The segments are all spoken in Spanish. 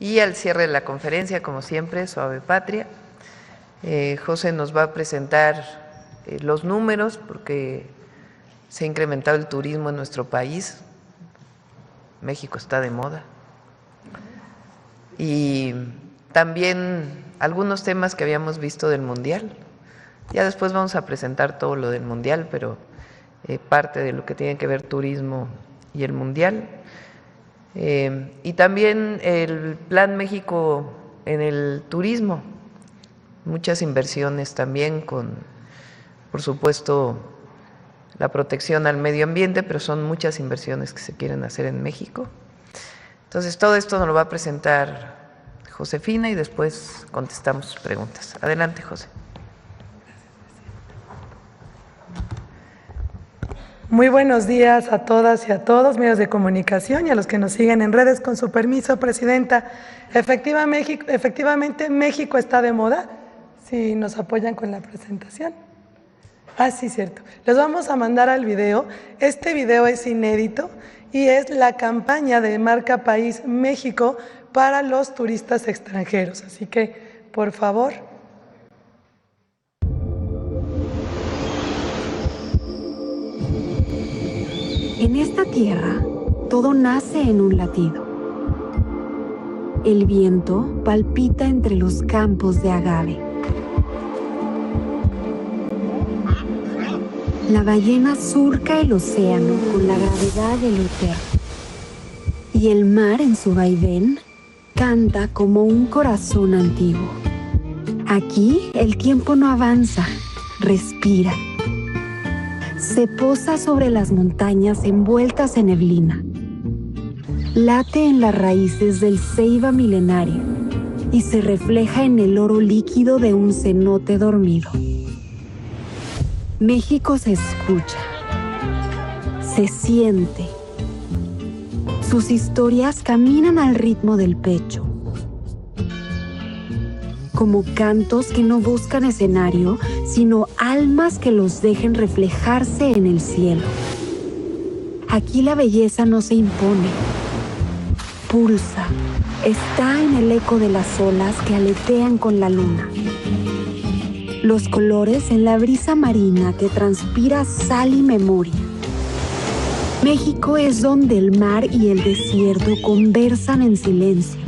Y al cierre de la conferencia, como siempre, Suave Patria, José nos va a presentar los números, porque se ha incrementado el turismo en nuestro país. México está de moda. Y también algunos temas que habíamos visto del Mundial. Ya después vamos a presentar todo lo del Mundial, pero parte de lo que tiene que ver turismo y el Mundial. Y también el Plan México en el turismo, muchas inversiones también con, por supuesto, la protección al medio ambiente, pero son muchas inversiones que se quieren hacer en México. Entonces, todo esto nos lo va a presentar Josefina y después contestamos sus preguntas. Adelante, José. Muy buenos días a todas y a todos, medios de comunicación y a los que nos siguen en redes. Con su permiso, Presidenta, efectivamente México está de moda. Si nos apoyan con la presentación. Sí, cierto. Les vamos a mandar al video. Este video es inédito y es la campaña de Marca País México para los turistas extranjeros. Así que, por favor. En esta tierra, todo nace en un latido. El viento palpita entre los campos de agave. La ballena surca el océano con la gravedad del eterno. Y el mar en su vaivén canta como un corazón antiguo. Aquí el tiempo no avanza, respira. Se posa sobre las montañas envueltas en neblina. Late en las raíces del ceiba milenario y se refleja en el oro líquido de un cenote dormido. México se escucha, se siente. Sus historias caminan al ritmo del pecho. Como cantos que no buscan escenario, sino almas que los dejen reflejarse en el cielo. Aquí la belleza no se impone, pulsa, está en el eco de las olas que aletean con la luna. Los colores en la brisa marina que transpira sal y memoria. México es donde el mar y el desierto conversan en silencio.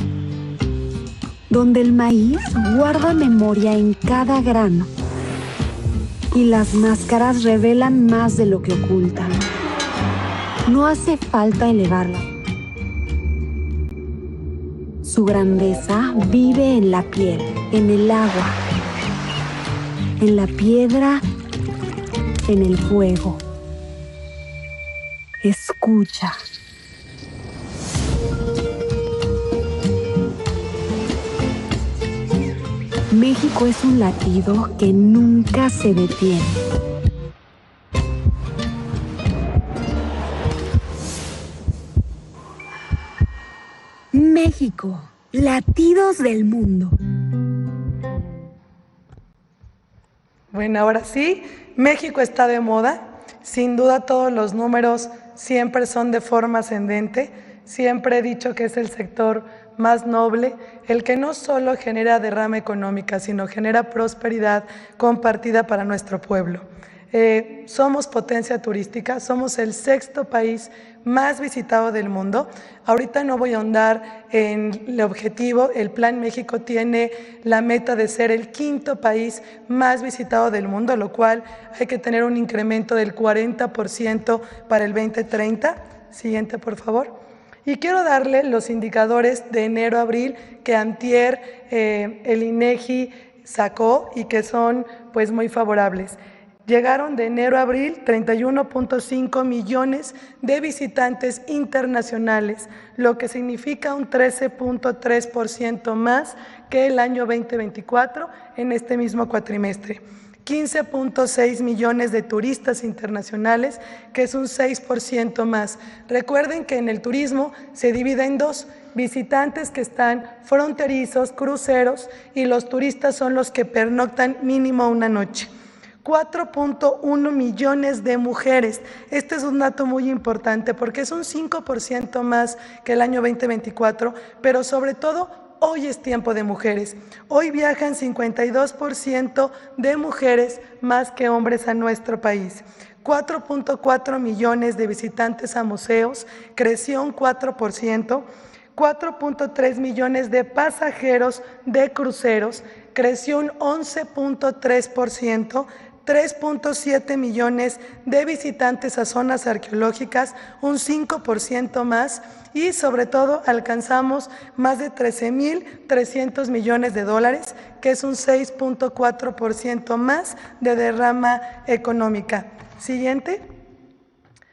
Donde el maíz guarda memoria en cada grano y las máscaras revelan más de lo que ocultan. No hace falta elevarla. Su grandeza vive en la piel, en el agua, en la piedra, en el fuego. Escucha. México es un latido que nunca se detiene. México, latidos del mundo. Bueno, ahora sí, México está de moda. Sin duda todos los números siempre son de forma ascendente. Siempre he dicho que es el sector más noble, el que no solo genera derrama económica, sino genera prosperidad compartida para nuestro pueblo. Somos potencia turística, somos el 6º país más visitado del mundo. Ahorita no voy a ahondar en el objetivo. El Plan México tiene la meta de ser el 5º país más visitado del mundo, lo cual hay que tener un incremento del 40% para el 2030. Siguiente, por favor. Y quiero darle los indicadores de enero a abril que antier el INEGI sacó y que son pues muy favorables. Llegaron de enero a abril 31.5 millones de visitantes internacionales, lo que significa un 13.3% más que el año 2024 en este mismo cuatrimestre. 15.6 millones de turistas internacionales, que es un 6% más. Recuerden que en el turismo se divide en dos: visitantes que están fronterizos, cruceros, y los turistas son los que pernoctan mínimo una noche. 4.1 millones de mujeres. Este es un dato muy importante porque es un 5% más que el año 2024, pero sobre todo hoy es tiempo de mujeres. Hoy viajan 52% de mujeres más que hombres a nuestro país. 4.4 millones de visitantes a museos, creció un 4%. 4.3 millones de pasajeros de cruceros, creció un 11.3%. 3.7 millones de visitantes a zonas arqueológicas, un 5% más, y sobre todo alcanzamos más de 13.300 millones de dólares, que es un 6.4% más de derrama económica. Siguiente.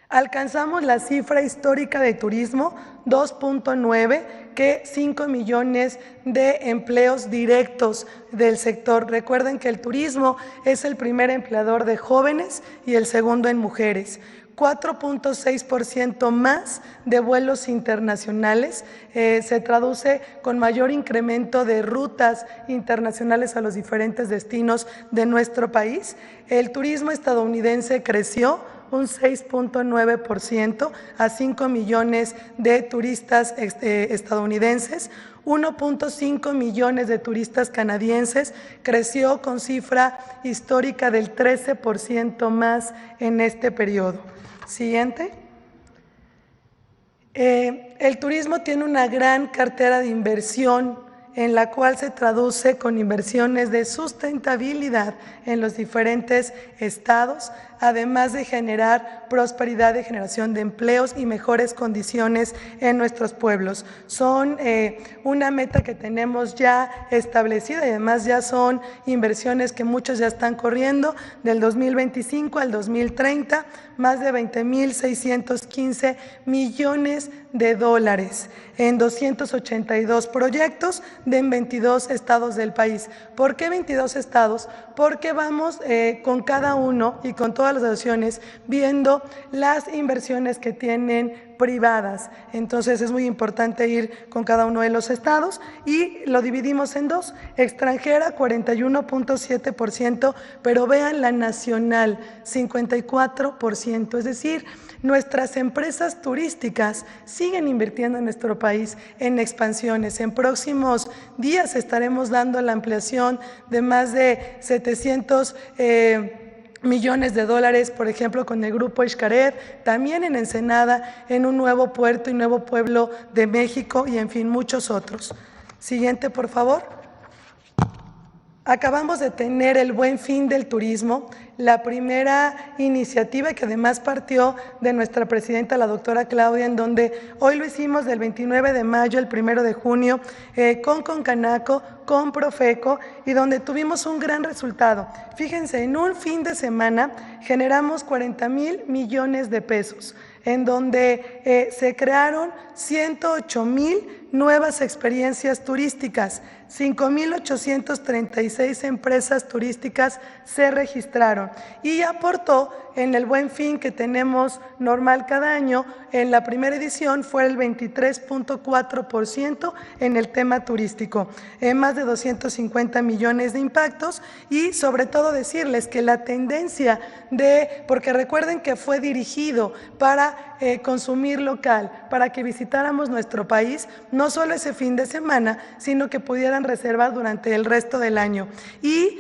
Alcanzamos la cifra histórica de turismo, 2.9, que 5 millones de empleos directos del sector. Recuerden que el turismo es el primer empleador de jóvenes y el segundo en mujeres. 4.6% más de vuelos internacionales, se traduce con mayor incremento de rutas internacionales a los diferentes destinos de nuestro país. El turismo estadounidense creció un 6.9% a 5 millones de turistas estadounidenses. 1.5 millones de turistas canadienses, creció con cifra histórica del 13% más en este periodo. Siguiente. El turismo tiene una gran cartera de inversión en la cual se traduce con inversiones de sustentabilidad en los diferentes estados, además de generar prosperidad, de generación de empleos y mejores condiciones en nuestros pueblos. Son una meta que tenemos ya establecida y además ya son inversiones que muchos ya están corriendo del 2025 al 2030, más de 20.615 millones de dólares en 282 proyectos de 22 estados del país. ¿Por qué 22 estados? Porque vamos con cada uno y con todas las asociaciones viendo las inversiones que tienen privadas. Entonces es muy importante ir con cada uno de los estados y lo dividimos en dos. Extranjera 41.7%, pero vean la nacional 54%, es decir, nuestras empresas turísticas siguen invirtiendo en nuestro país en expansiones. En próximos días estaremos dando la ampliación de más de 700 millones de dólares, por ejemplo, con el Grupo Xcaret, también en Ensenada, en un nuevo puerto y nuevo pueblo de México y, en fin, muchos otros. Siguiente, por favor. Acabamos de tener el Buen Fin del Turismo, la primera iniciativa que además partió de nuestra presidenta, la doctora Claudia, en donde hoy lo hicimos del 29 de mayo al 1 de junio con Concanaco, con Profeco, y donde tuvimos un gran resultado. Fíjense, en un fin de semana generamos 40,000 millones de pesos, en donde se crearon 108,000 nuevas experiencias turísticas, 5,836 empresas turísticas se registraron y aportó en el Buen Fin que tenemos normal cada año. En la primera edición fue el 23.4% en el tema turístico, más de 250 millones de impactos, y sobre todo decirles que la tendencia porque recuerden que fue dirigido para consumir local, para que visitáramos nuestro país, no solo ese fin de semana, sino que pudieran reservar durante el resto del año. Y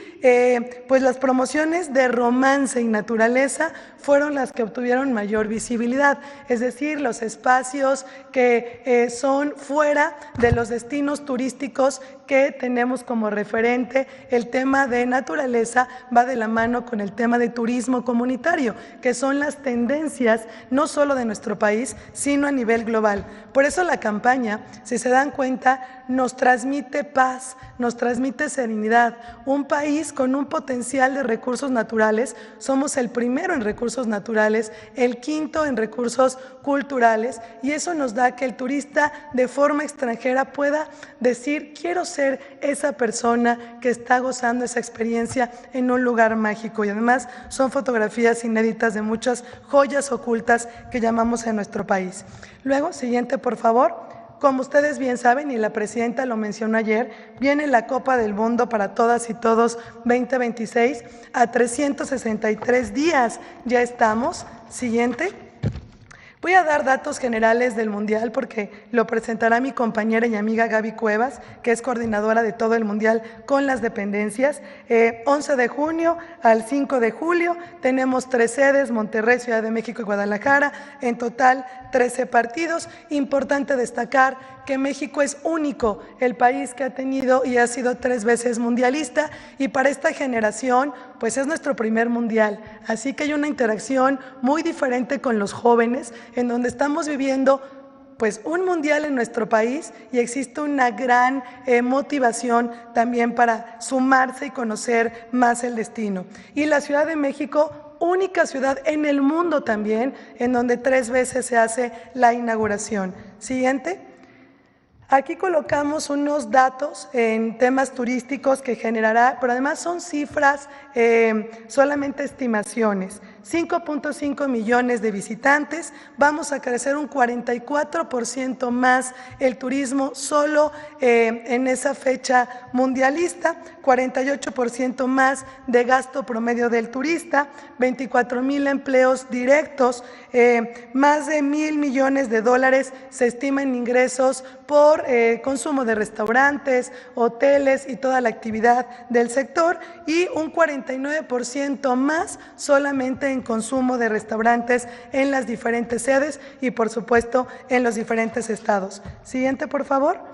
pues las promociones de romance y naturaleza fueron las que obtuvieron mayor visibilidad, es decir, los espacios que son fuera de los destinos turísticos que tenemos como referente. El tema de naturaleza va de la mano con el tema de turismo comunitario, que son las tendencias no solo de nuestro país, sino a nivel global. Por eso la campaña, si se dan cuenta, nos transmite paz, nos transmite serenidad. Un país con un potencial de recursos naturales, somos el primero en recursos naturales, el quinto en recursos culturales, y eso nos da que el turista de forma extranjera pueda decir: quiero ser esa persona que está gozando esa experiencia en un lugar mágico. Y además son fotografías inéditas de muchas joyas ocultas que llamamos en nuestro país. Luego, siguiente, por favor. como ustedes bien saben, y la presidenta lo mencionó ayer, viene la Copa del Mundo para todas y todos 2026 a 363 días. Ya estamos. Siguiente. Voy a dar datos generales del Mundial porque lo presentará mi compañera y amiga Gaby Cuevas, que es coordinadora de todo el Mundial con las dependencias. 11 de junio al 5 de julio tenemos 3 sedes, Monterrey, Ciudad de México y Guadalajara, en total 13 partidos. Importante destacar que México es único, el país que ha tenido y ha sido 3 veces mundialista, y para esta generación pues es nuestro primer mundial, así que hay una interacción muy diferente con los jóvenes, en donde estamos viviendo pues un mundial en nuestro país y existe una gran motivación también para sumarse y conocer más el destino. Y la Ciudad de México, única ciudad en el mundo también, en donde 3 veces se hace la inauguración. Siguiente. Aquí colocamos unos datos en temas turísticos que generará, pero además son cifras, solamente estimaciones. 5.5 millones de visitantes, vamos a crecer un 44% más el turismo solo en esa fecha mundialista, 48% más de gasto promedio del turista, 24,000 empleos directos, más de $1,000 millones se estima en ingresos por consumo de restaurantes, hoteles y toda la actividad del sector, y un 49% más solamente en consumo de restaurantes en las diferentes sedes y por supuesto en los diferentes estados. Siguiente, por favor.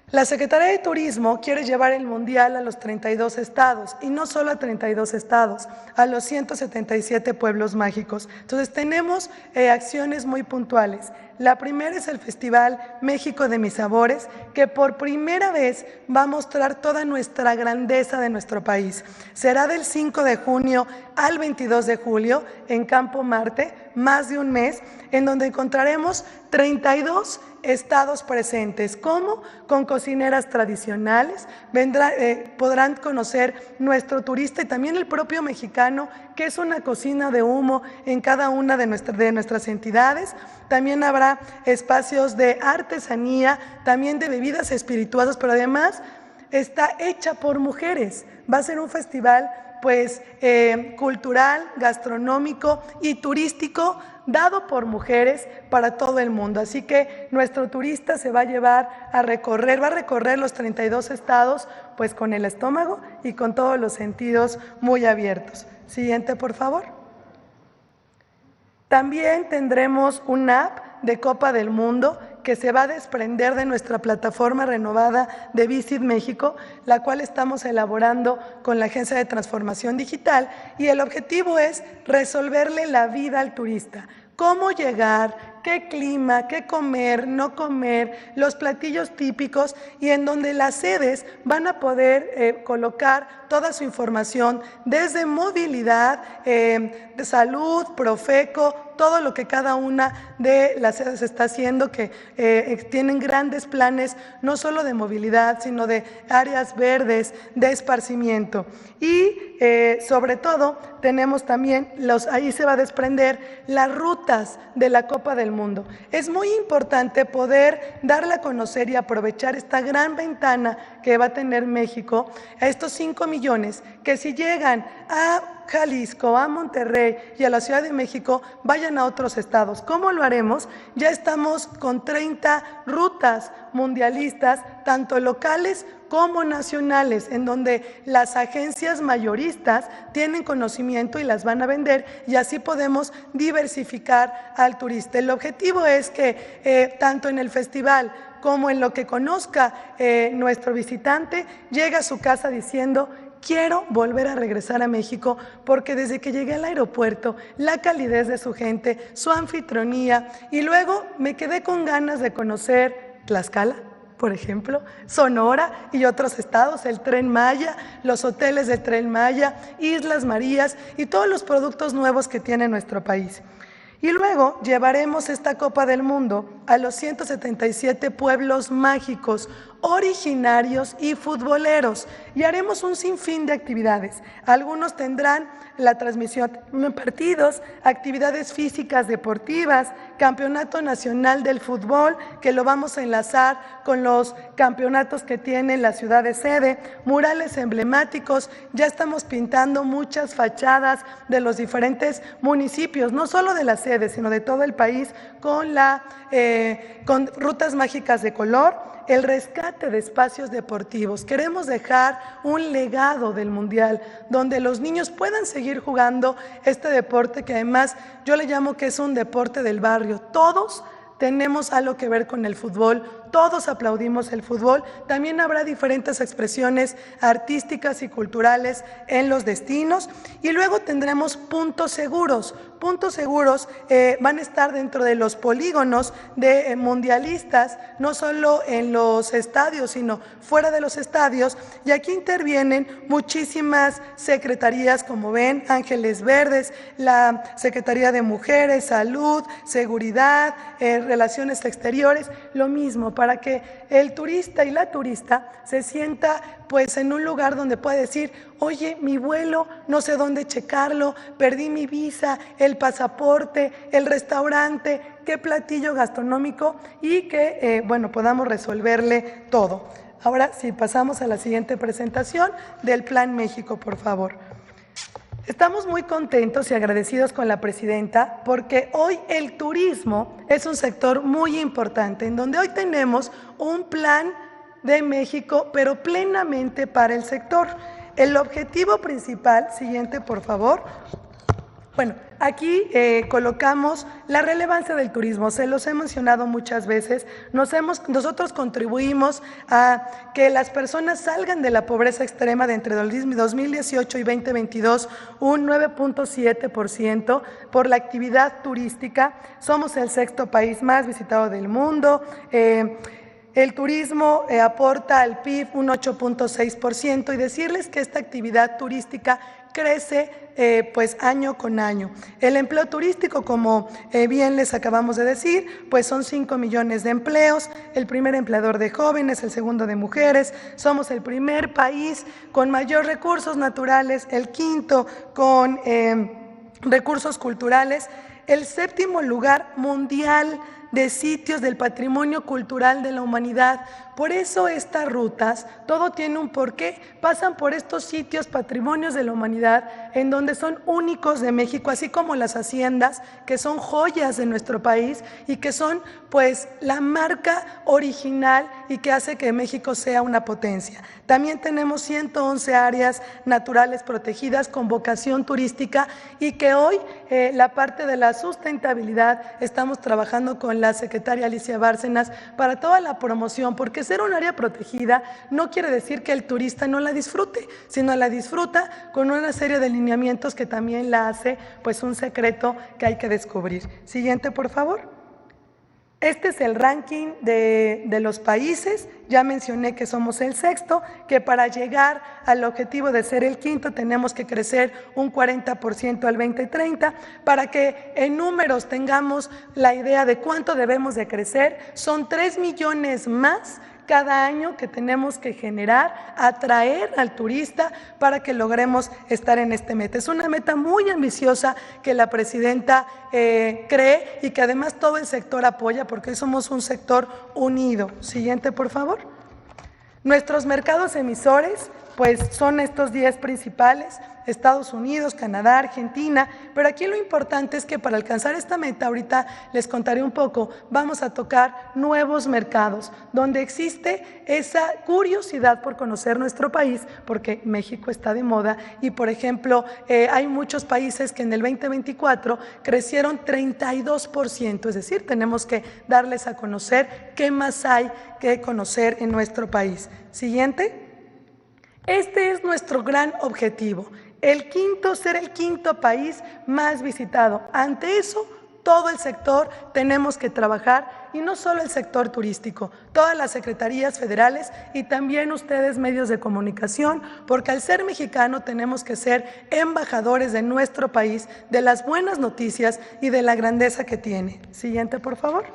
La Secretaría de Turismo quiere llevar el Mundial a los 32 estados, y no solo a 32 estados, a los 177 pueblos mágicos. Entonces tenemos acciones muy puntuales. La primera es el Festival México de Mis Sabores, que por primera vez va a mostrar toda nuestra grandeza de nuestro país. Será del 5 de junio al 22 de julio en Campo Marte, más de un mes, en donde encontraremos 32 estados presentes, como con cocineras tradicionales, podrán conocer nuestro turista y también el propio mexicano, que es una cocina de humo en cada una de nuestras entidades. También habrá espacios de artesanía, también de bebidas espirituosas, pero además está hecha por mujeres. Va a ser un festival pues cultural, gastronómico y turístico dado por mujeres para todo el mundo. Así que nuestro turista se va a recorrer los 32 estados pues con el estómago y con todos los sentidos muy abiertos. Siguiente, por favor. También tendremos una app de Copa del Mundo que se va a desprender de nuestra plataforma renovada de Visit México, la cual estamos elaborando con la Agencia de Transformación Digital, y el objetivo es resolverle la vida al turista. Cómo llegar, qué clima, qué comer, no comer, los platillos típicos, y en donde las sedes van a poder colocar toda su información desde movilidad, de salud, Profeco, todo lo que cada una de las sedes está haciendo, que tienen grandes planes, no solo de movilidad, sino de áreas verdes, de esparcimiento. Y sobre todo tenemos también, ahí se va a desprender las rutas de la Copa del Mundo. Es muy importante poder darla a conocer y aprovechar esta gran ventana que va a tener México a estos 5 millones, que si llegan a Jalisco, a Monterrey y a la Ciudad de México, vayan a otros estados. ¿Cómo lo haremos? Ya estamos con 30 rutas mundialistas, tanto locales como nacionales, en donde las agencias mayoristas tienen conocimiento y las van a vender, y así podemos diversificar al turista. El objetivo es que tanto en el festival como en lo que conozca nuestro visitante, llegue a su casa diciendo: quiero volver a regresar a México, porque desde que llegué al aeropuerto, la calidez de su gente, su anfitrionía, y luego me quedé con ganas de conocer Tlaxcala, por ejemplo, Sonora y otros estados, el Tren Maya, los hoteles del Tren Maya, Islas Marías y todos los productos nuevos que tiene nuestro país. Y luego llevaremos esta Copa del Mundo a los 177 pueblos mágicos, originarios y futboleros. Y haremos un sinfín de actividades. Algunos tendrán la transmisión de partidos, actividades físicas deportivas, campeonato nacional del fútbol, que lo vamos a enlazar con los campeonatos que tiene la ciudad de sede, murales emblemáticos. Ya estamos pintando muchas fachadas de los diferentes municipios, no solo de la sede, sino de todo el país, con rutas mágicas de color. El rescate de espacios deportivos. Queremos dejar un legado del Mundial donde los niños puedan seguir jugando este deporte que además yo le llamo que es un deporte del barrio. Todos tenemos algo que ver con el fútbol, todos aplaudimos el fútbol. También habrá diferentes expresiones artísticas y culturales en los destinos y luego tendremos puntos seguros. Puntos seguros van a estar dentro de los polígonos de mundialistas, no solo en los estadios, sino fuera de los estadios. Y aquí intervienen muchísimas secretarías, como ven, Ángeles Verdes, la Secretaría de Mujeres, Salud, Seguridad, Relaciones Exteriores, lo mismo, para que el turista y la turista se sienta pues en un lugar donde pueda decir, oye, mi vuelo, no sé dónde checarlo, perdí mi visa, el pasaporte, el restaurante, qué platillo gastronómico y que, podamos resolverle todo. Ahora, si pasamos a la siguiente presentación del Plan México, por favor. Estamos muy contentos y agradecidos con la presidenta porque hoy el turismo es un sector muy importante, en donde hoy tenemos un plan de México, pero plenamente para el sector. El objetivo principal, siguiente por favor. Aquí colocamos la relevancia del turismo, se los he mencionado muchas veces. Nosotros contribuimos a que las personas salgan de la pobreza extrema de entre 2018 y 2022, un 9.7% por la actividad turística. Somos el 6º país más visitado del mundo. El turismo aporta al PIB un 8.6% y decirles que esta actividad turística crece año con año. El empleo turístico, como bien les acabamos de decir, pues son 5 millones de empleos, el primer empleador de jóvenes, el segundo de mujeres, somos el primer país con mayor recursos naturales, el 5º con recursos culturales, el 7º lugar mundial de sitios del patrimonio cultural de la humanidad. Por eso estas rutas, todo tiene un porqué, pasan por estos sitios patrimonios de la humanidad en donde son únicos de México, así como las haciendas, que son joyas de nuestro país y que son pues la marca original y que hace que México sea una potencia. También tenemos 111 áreas naturales protegidas con vocación turística y que hoy la parte de la sustentabilidad estamos trabajando con la secretaria Alicia Bárcenas para toda la promoción, porque ser un área protegida no quiere decir que el turista no la disfrute, sino la disfruta con una serie de lineamientos que también la hace pues un secreto que hay que descubrir. Siguiente, por favor. Este es el ranking de los países. Ya mencioné que somos el 6º, que para llegar al objetivo de ser el 5º tenemos que crecer un 40% al 2030. Para que en números tengamos la idea de cuánto debemos de crecer, son 3 millones más cada año que tenemos que generar, atraer al turista para que logremos estar en este meta. Es una meta muy ambiciosa que la presidenta cree y que además todo el sector apoya porque hoy somos un sector unido. Siguiente, por favor. Nuestros mercados emisores pues son estos 10 principales, Estados Unidos, Canadá, Argentina, pero aquí lo importante es que para alcanzar esta meta, ahorita les contaré un poco, vamos a tocar nuevos mercados, donde existe esa curiosidad por conocer nuestro país, porque México está de moda y, por ejemplo, hay muchos países que en el 2024 crecieron 32%, es decir, tenemos que darles a conocer qué más hay que conocer en nuestro país. Siguiente. Este es nuestro gran objetivo, ser el 5º país más visitado. Ante eso, todo el sector tenemos que trabajar y no solo el sector turístico, todas las secretarías federales y también ustedes medios de comunicación, porque al ser mexicano tenemos que ser embajadores de nuestro país, de las buenas noticias y de la grandeza que tiene. Siguiente, por favor.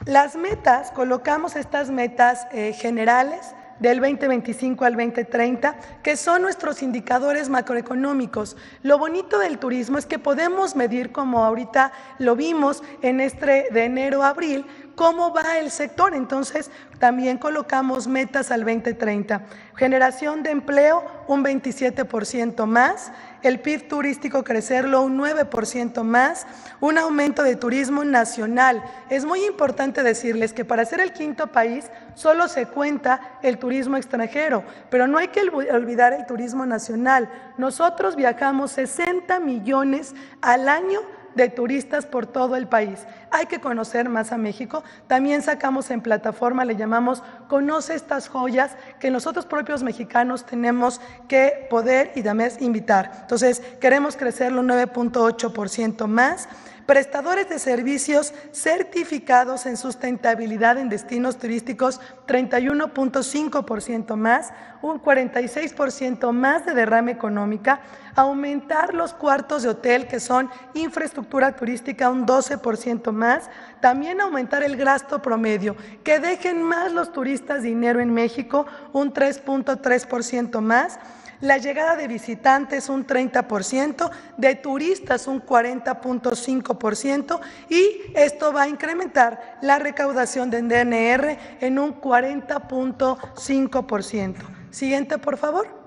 Las metas, colocamos estas metas generales del 2025 al 2030, que son nuestros indicadores macroeconómicos. Lo bonito del turismo es que podemos medir, como ahorita lo vimos en de enero a abril, cómo va el sector. Entonces, también colocamos metas al 2030. Generación de empleo, un 27% más. El PIB turístico crecerlo un 9% más. Un aumento de turismo nacional. Es muy importante decirles que para ser el quinto país solo se cuenta el turismo extranjero, pero no hay que olvidar el turismo nacional. Nosotros viajamos 60 millones al año de turistas por todo el país. Hay que conocer más a México. También sacamos en plataforma, le llamamos Conoce estas joyas, que nosotros propios mexicanos tenemos que poder y también invitar. Entonces, queremos crecerlo un 9.8% más. Prestadores de servicios certificados en sustentabilidad en destinos turísticos, 31.5% más, un 46% más de derrama económica, aumentar los cuartos de hotel, que son infraestructura turística, un 12% más, también aumentar el gasto promedio, que dejen más los turistas dinero en México, un 3.3% más. La llegada de visitantes un 30%, de turistas un 40.5% y esto va a incrementar la recaudación de DNR en un 40.5%. Siguiente, por favor.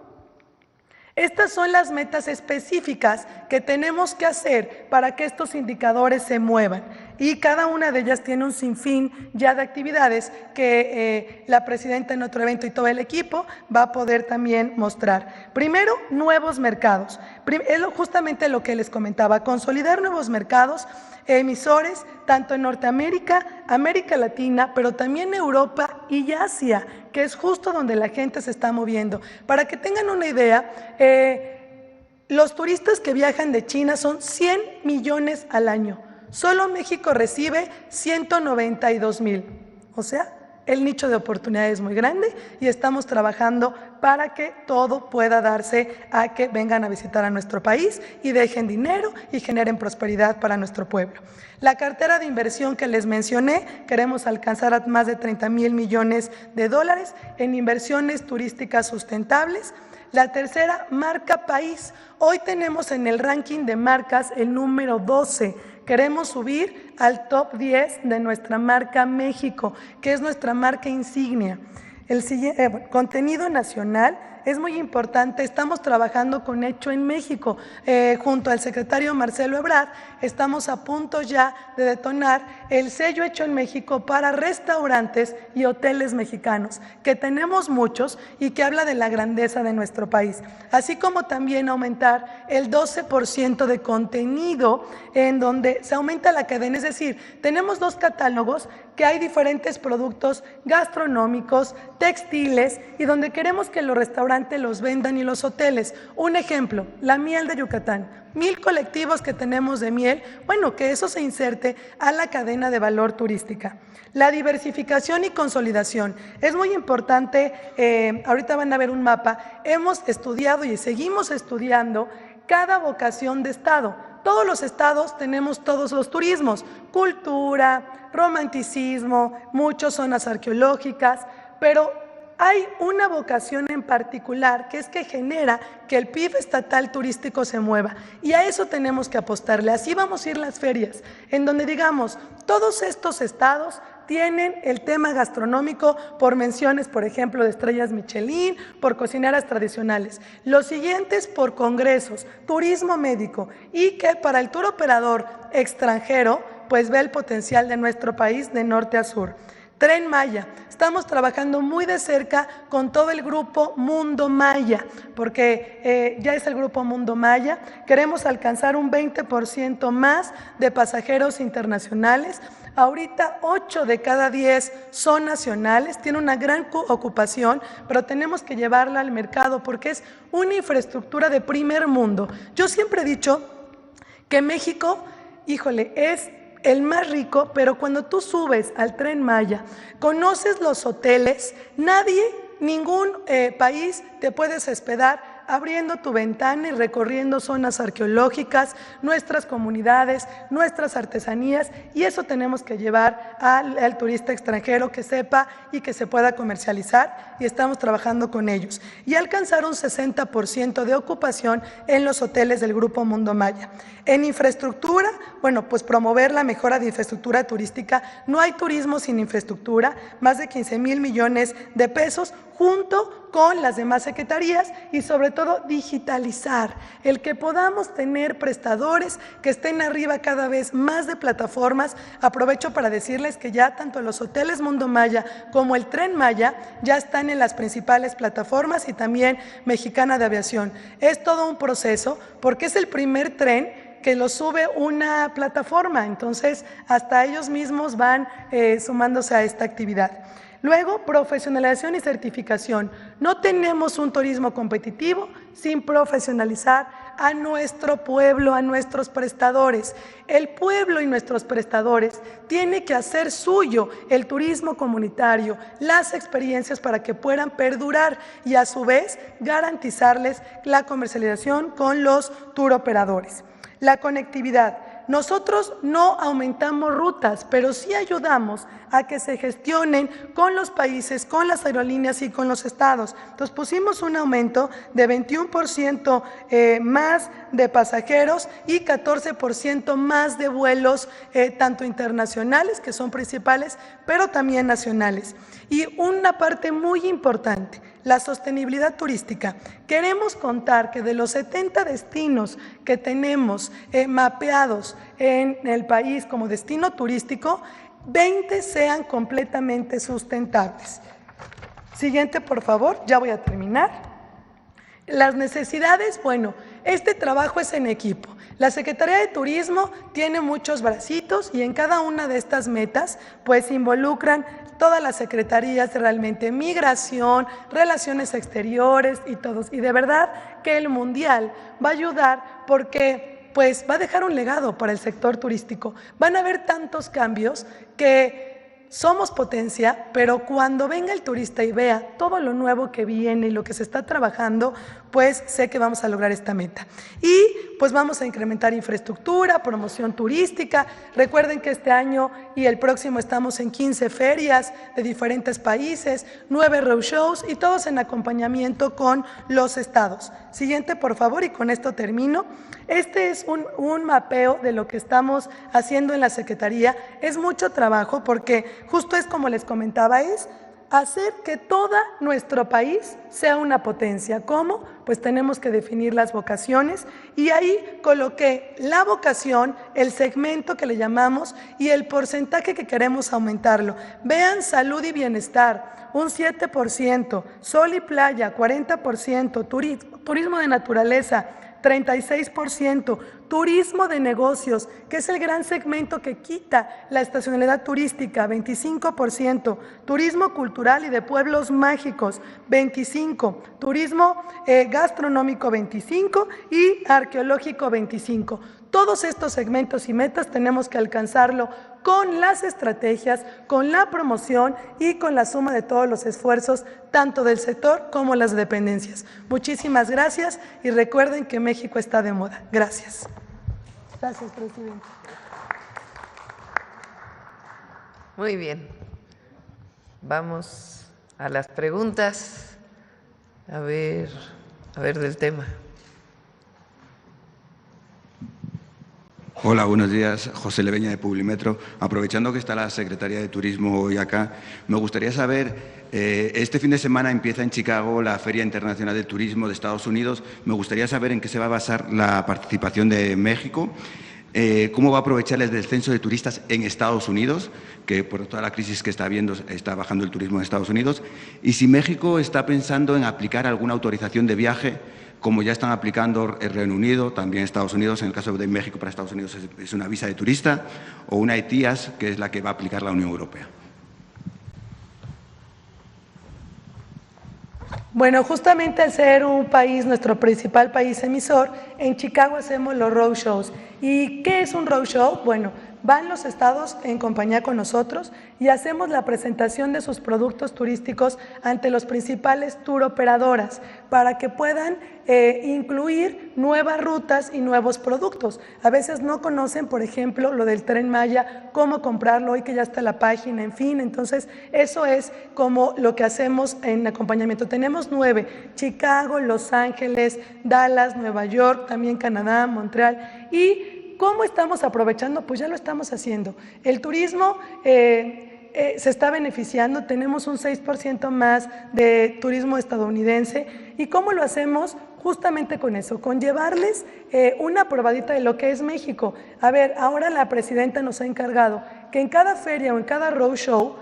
Estas son las metas específicas que tenemos que hacer para que estos indicadores se muevan y cada una de ellas tiene un sinfín ya de actividades que la presidenta en otro evento y todo el equipo va a poder también mostrar. Primero, nuevos mercados. Es justamente lo que les comentaba, consolidar nuevos mercados, emisores, tanto en Norteamérica, América Latina, pero también Europa y Asia, que es justo donde la gente se está moviendo. Para que tengan una idea, los turistas que viajan de China son 100 millones al año. Solo México recibe 192,000. O sea, el nicho de oportunidad es muy grande y estamos trabajando para que todo pueda darse a que vengan a visitar a nuestro país y dejen dinero y generen prosperidad para nuestro pueblo. La cartera de inversión que les mencioné, queremos alcanzar a más de 30,000 millones de dólares en inversiones turísticas sustentables. La tercera, marca país. Hoy tenemos en el ranking de marcas el número 12. Queremos subir al top 10 de nuestra marca México, que es nuestra marca insignia. El siguiente, contenido nacional. Es muy importante, estamos trabajando con Hecho en México, junto al secretario Marcelo Ebrard, estamos a punto ya de detonar el sello Hecho en México para restaurantes y hoteles mexicanos, que tenemos muchos y que habla de la grandeza de nuestro país, así como también aumentar el 12% de contenido en donde se aumenta la cadena, es decir, tenemos 2 catálogos que hay diferentes productos gastronómicos, textiles y donde queremos que los restaurantes los vendan y los hoteles. Un ejemplo, la miel de Yucatán. 1,000 colectivos que tenemos de miel, bueno, que eso se inserte a la cadena de valor turística. La diversificación y consolidación. Es muy importante, ahorita van a ver un mapa, hemos estudiado y seguimos estudiando cada vocación de estado. Todos los estados tenemos todos los turismos, cultura, romanticismo, muchas zonas arqueológicas, pero hay una vocación en particular que es que genera que el PIB estatal turístico se mueva y a eso tenemos que apostarle. Así vamos a ir las ferias, en donde digamos, todos estos estados tienen el tema gastronómico por menciones, por ejemplo, de estrellas Michelin, por cocineras tradicionales. Los siguientes por congresos, turismo médico y que para el tour operador extranjero, pues ve el potencial de nuestro país de norte a sur. Tren Maya. Estamos trabajando muy de cerca con todo el grupo Mundo Maya, porque ya es el grupo Mundo Maya. Queremos alcanzar un 20% más de pasajeros internacionales. Ahorita 8 de cada 10 son nacionales, tiene una gran ocupación, pero tenemos que llevarla al mercado porque es una infraestructura de primer mundo. Yo siempre he dicho que México, híjole, es el más rico, pero cuando tú subes al Tren Maya, conoces los hoteles, ningún país te puedes hospedar abriendo tu ventana y recorriendo zonas arqueológicas, nuestras comunidades, nuestras artesanías, y eso tenemos que llevar al turista extranjero que sepa y que se pueda comercializar, y estamos trabajando con ellos. Y alcanzar un 60% de ocupación en los hoteles del Grupo Mundo Maya. En infraestructura, bueno, pues promover la mejora de infraestructura turística. No hay turismo sin infraestructura, más de 15,000 millones de pesos, junto con las demás secretarías, y sobre todo digitalizar, el que podamos tener prestadores que estén arriba cada vez más de plataformas. Aprovecho para decirles que ya tanto los hoteles Mundo Maya como el Tren Maya ya están en las principales plataformas, y también Mexicana de Aviación. Es todo un proceso porque es el primer tren que lo sube una plataforma, entonces hasta ellos mismos van sumándose a esta actividad. Luego, profesionalización y certificación. No tenemos un turismo competitivo sin profesionalizar a nuestro pueblo, a nuestros prestadores. El pueblo y nuestros prestadores tienen que hacer suyo el turismo comunitario, las experiencias para que puedan perdurar, y a su vez garantizarles la comercialización con los turoperadores. La conectividad. Nosotros no aumentamos rutas, pero sí ayudamos a que se gestionen con los países, con las aerolíneas y con los estados. Entonces pusimos un aumento de 21% más de pasajeros y 14% más de vuelos, tanto internacionales, que son principales, pero también nacionales. Y una parte muy importante, la sostenibilidad turística. Queremos contar que de los 70 destinos que tenemos mapeados en el país como destino turístico, 20 sean completamente sustentables. Siguiente, por favor, ya voy a terminar. Las necesidades, bueno, este trabajo es en equipo. La Secretaría de Turismo tiene muchos bracitos, y en cada una de estas metas pues involucran todas las secretarías, realmente migración, relaciones exteriores y todos. Y de verdad que el Mundial va a ayudar porque pues va a dejar un legado para el sector turístico. Van a haber tantos cambios que somos potencia, pero cuando venga el turista y vea todo lo nuevo que viene y lo que se está trabajando, pues sé que vamos a lograr esta meta. Y pues vamos a incrementar infraestructura, promoción turística. Recuerden que este año y el próximo estamos en 15 ferias de diferentes países, 9 roadshows, y todos en acompañamiento con los estados. Siguiente, por favor, y con esto termino. Este es un mapeo de lo que estamos haciendo en la Secretaría. Es mucho trabajo porque justo es como les comentaba, es hacer que todo nuestro país sea una potencia. ¿Cómo? Pues tenemos que definir las vocaciones, y ahí coloqué la vocación, el segmento que le llamamos y el porcentaje que queremos aumentarlo. Vean, salud y bienestar, un 7%, sol y playa, 40%, turismo de naturaleza, 36%, turismo de negocios, que es el gran segmento que quita la estacionalidad turística, 25%, turismo cultural y de pueblos mágicos, 25%, turismo gastronómico, 25%, y arqueológico, 25%. Todos estos segmentos y metas tenemos que alcanzarlo con las estrategias, con la promoción y con la suma de todos los esfuerzos, tanto del sector como las dependencias. Muchísimas gracias, y recuerden que México está de moda. Gracias. Gracias, presidente. Muy bien. Vamos a las preguntas. A ver del tema. Hola, buenos días. José Leveña, de Publimetro. Aprovechando que está la Secretaría de Turismo hoy acá, me gustaría saber, este fin de semana empieza en Chicago la Feria Internacional de Turismo de Estados Unidos. Me gustaría saber en qué se va a basar la participación de México, cómo va a aprovechar el descenso de turistas en Estados Unidos, que por toda la crisis que está habiendo está bajando el turismo en Estados Unidos, y si México está pensando en aplicar alguna autorización de viaje, como ya están aplicando el Reino Unido, también Estados Unidos. En el caso de México, para Estados Unidos es una visa de turista, o una ETIAS, que es la que va a aplicar la Unión Europea. Bueno, justamente al ser un país, nuestro principal país emisor, en Chicago hacemos los roadshows. ¿Y qué es un roadshow? Bueno, van los estados en compañía con nosotros y hacemos la presentación de sus productos turísticos ante los principales tour operadoras para que puedan incluir nuevas rutas y nuevos productos. A veces no conocen, por ejemplo, lo del Tren Maya, cómo comprarlo, hoy que ya está la página, en fin. Entonces, eso es como lo que hacemos en acompañamiento. Tenemos 9, Chicago, Los Ángeles, Dallas, Nueva York, también Canadá, Montreal. ¿Y cómo estamos aprovechando? Pues ya lo estamos haciendo. El turismo se está beneficiando, tenemos un 6% más de turismo estadounidense. ¿Y cómo lo hacemos? Justamente con eso, con llevarles una probadita de lo que es México. A ver, ahora la presidenta nos ha encargado que en cada feria o en cada roadshow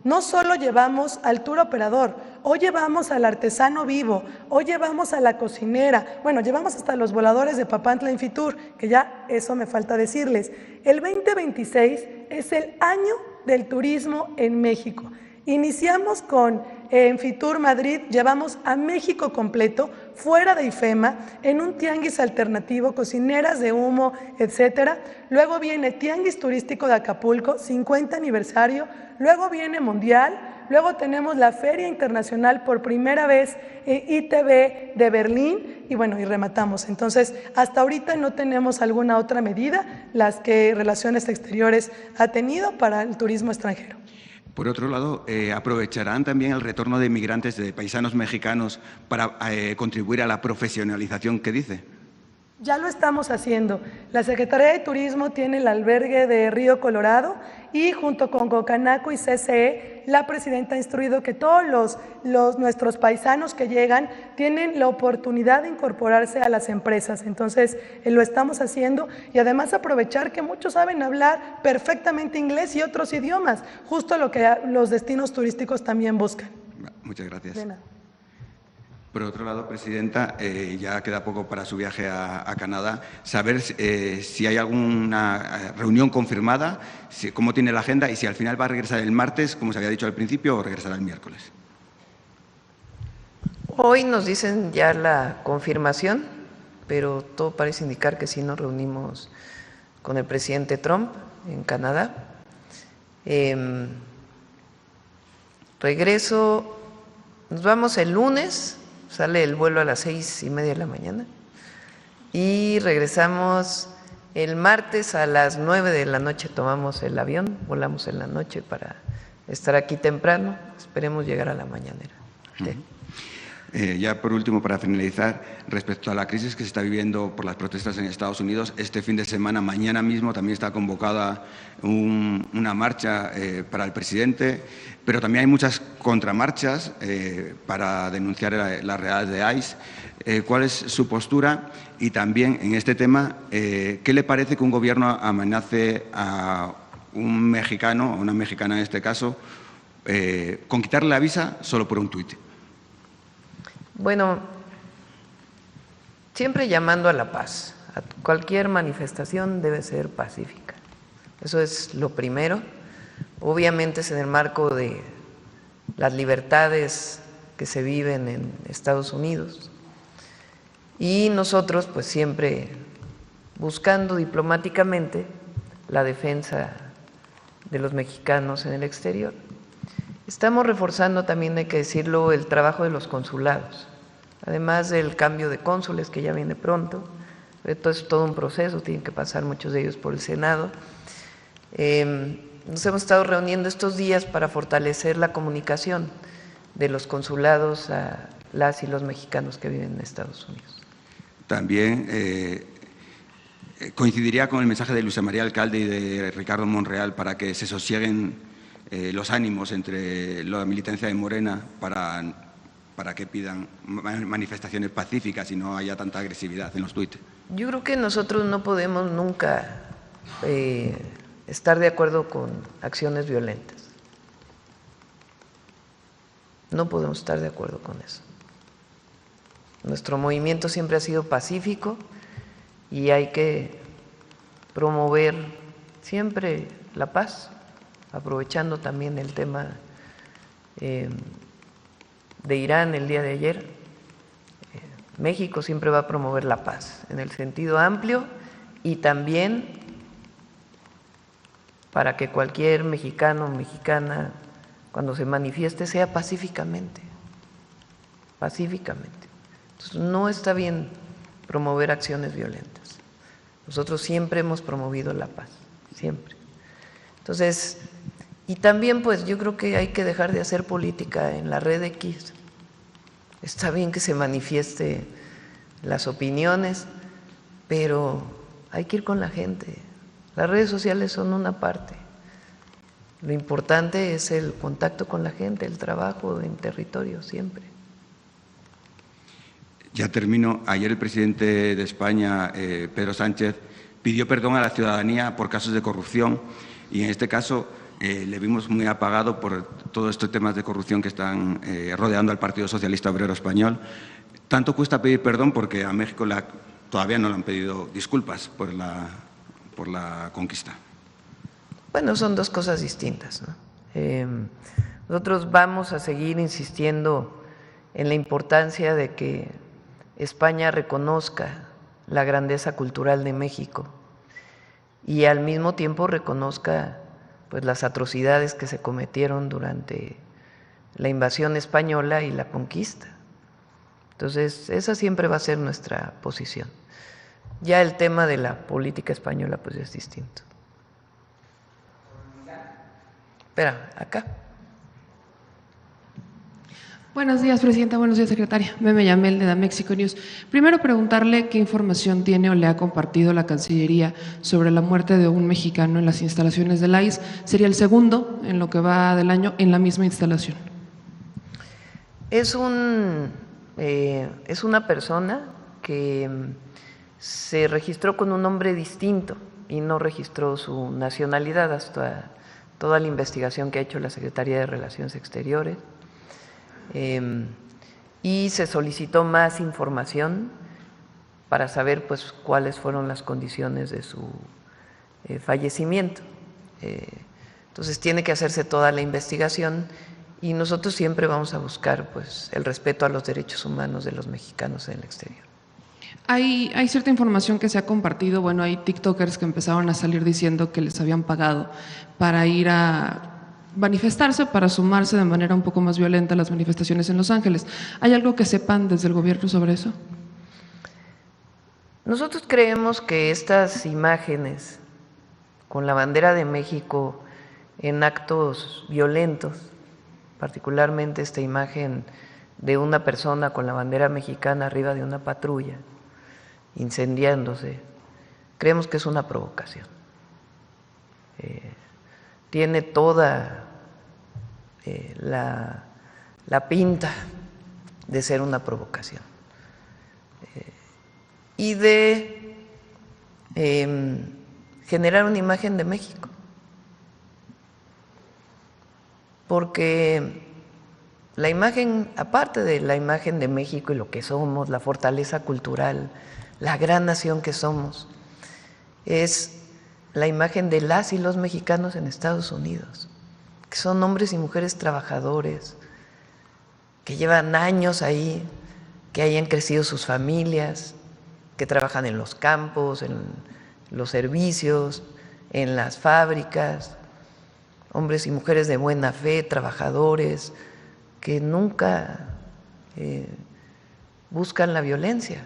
no solo llevamos al tour operador, hoy llevamos al artesano vivo, hoy llevamos a la cocinera, bueno, llevamos hasta los voladores de Papantla en Fitur, que ya eso me falta decirles. El 2026 es el año del turismo en México. Iniciamos con en Fitur Madrid, llevamos a México completo, fuera de IFEMA, en un tianguis alternativo, cocineras de humo, etcétera. Luego viene Tianguis Turístico de Acapulco, 50 aniversario. Luego viene Mundial. Luego tenemos la Feria Internacional por primera vez ITB de Berlín y bueno, y rematamos. Entonces, hasta ahorita no tenemos alguna otra medida, las que Relaciones Exteriores ha tenido para el turismo extranjero. Por otro lado, ¿aprovecharán también el retorno de migrantes, de paisanos mexicanos, para contribuir a la profesionalización que dice? Ya lo estamos haciendo. La Secretaría de Turismo tiene el albergue de Río Colorado y junto con Cocanaco y CCE, la presidenta ha instruido que todos nuestros paisanos que llegan tienen la oportunidad de incorporarse a las empresas. Entonces, lo estamos haciendo y además aprovechar que muchos saben hablar perfectamente inglés y otros idiomas, justo lo que los destinos turísticos también buscan. Muchas gracias. De nada. Por otro lado, presidenta, ya queda poco para su viaje a Canadá. Saber si hay alguna reunión confirmada, cómo tiene la agenda y si al final va a regresar el martes, como se había dicho al principio, o regresará el miércoles. Hoy nos dicen ya la confirmación, pero todo parece indicar que sí nos reunimos con el presidente Trump en Canadá. Regreso, nos vamos el lunes. Sale el vuelo a las 6:30 de la mañana y regresamos el martes a las 9 de la noche, tomamos el avión, volamos en la noche para estar aquí temprano, esperemos llegar a la mañanera. Ya por último, para finalizar, respecto a la crisis que se está viviendo por las protestas en Estados Unidos, este fin de semana, mañana mismo, también está convocada una marcha para el presidente, pero también hay muchas contramarchas para denunciar las realidades de ICE. ¿Cuál es su postura? Y también en este tema, ¿qué le parece que un gobierno amenace a un mexicano, a una mexicana en este caso, con quitarle la visa solo por un tuit? Bueno, siempre llamando a la paz. Cualquier manifestación debe ser pacífica. Eso es lo primero. Obviamente es en el marco de las libertades que se viven en Estados Unidos. Y nosotros, pues siempre buscando diplomáticamente la defensa de los mexicanos en el exterior. Estamos reforzando también, hay que decirlo, el trabajo de los consulados, además del cambio de cónsules que ya viene pronto. Esto es todo un proceso, tienen que pasar muchos de ellos por el Senado. Nos hemos estado reuniendo estos días para fortalecer la comunicación de los consulados a las y los mexicanos que viven en Estados Unidos. También coincidiría con el mensaje de Luisa María Alcalde y de Ricardo Monreal para que se sosieguen los ánimos entre la militancia de Morena para que pidan manifestaciones pacíficas y no haya tanta agresividad en los tuits. Yo creo que nosotros no podemos nunca estar de acuerdo con acciones violentas. No podemos estar de acuerdo con eso. Nuestro movimiento siempre ha sido pacífico y hay que promover siempre la paz, aprovechando también el tema de Irán el día de ayer. México siempre va a promover la paz en el sentido amplio y también para que cualquier mexicano o mexicana, cuando se manifieste, sea pacíficamente. Pacíficamente. Entonces, no está bien promover acciones violentas. Nosotros siempre hemos promovido la paz, siempre. Entonces, y también pues yo creo que hay que dejar de hacer política en la red X. Está bien que se manifieste las opiniones, pero hay que ir con la gente. Las redes sociales son una parte. Lo importante es el contacto con la gente, el trabajo en territorio siempre. Ya termino. Ayer el presidente de España, Pedro Sánchez, pidió perdón a la ciudadanía por casos de corrupción y en este caso le vimos muy apagado por todos estos temas de corrupción que están rodeando al Partido Socialista Obrero Español. Tanto cuesta pedir perdón porque a México todavía no le han pedido disculpas por la conquista. Bueno, son dos cosas distintas, ¿no? Nosotros vamos a seguir insistiendo en la importancia de que España reconozca la grandeza cultural de México y al mismo tiempo reconozca pues las atrocidades que se cometieron durante la invasión española y la conquista. Entonces, esa siempre va a ser nuestra posición. Ya el tema de la política española pues es distinto. Espera, acá. Buenos días, presidenta. Buenos días, secretaria. Meme Yamel, de Mexico News. Primero, preguntarle qué información tiene o le ha compartido la Cancillería sobre la muerte de un mexicano en las instalaciones del AIS. Sería el segundo en lo que va del año en la misma instalación. Es una persona que se registró con un nombre distinto y no registró su nacionalidad hasta toda la investigación que ha hecho la Secretaría de Relaciones Exteriores. Y se solicitó más información para saber pues cuáles fueron las condiciones de su fallecimiento. Entonces tiene que hacerse toda la investigación y nosotros siempre vamos a buscar pues el respeto a los derechos humanos de los mexicanos en el exterior. Hay cierta información que se ha compartido, bueno, hay tiktokers que empezaron a salir diciendo que les habían pagado para ir a manifestarse, para sumarse de manera un poco más violenta a las manifestaciones en Los Ángeles. ¿Hay algo que sepan desde el gobierno sobre eso? Nosotros creemos que estas imágenes con la bandera de México en actos violentos, particularmente esta imagen de una persona con la bandera mexicana arriba de una patrulla, incendiándose, creemos que es una provocación. Tiene toda la pinta de ser una provocación y de generar una imagen de México, porque la imagen, aparte de la imagen de México y lo que somos, la fortaleza cultural, la gran nación que somos, es la imagen de las y los mexicanos en Estados Unidos, que son hombres y mujeres trabajadores, que llevan años ahí, que hayan crecido sus familias, que trabajan en los campos, en los servicios, en las fábricas, hombres y mujeres de buena fe, trabajadores, que nunca buscan la violencia.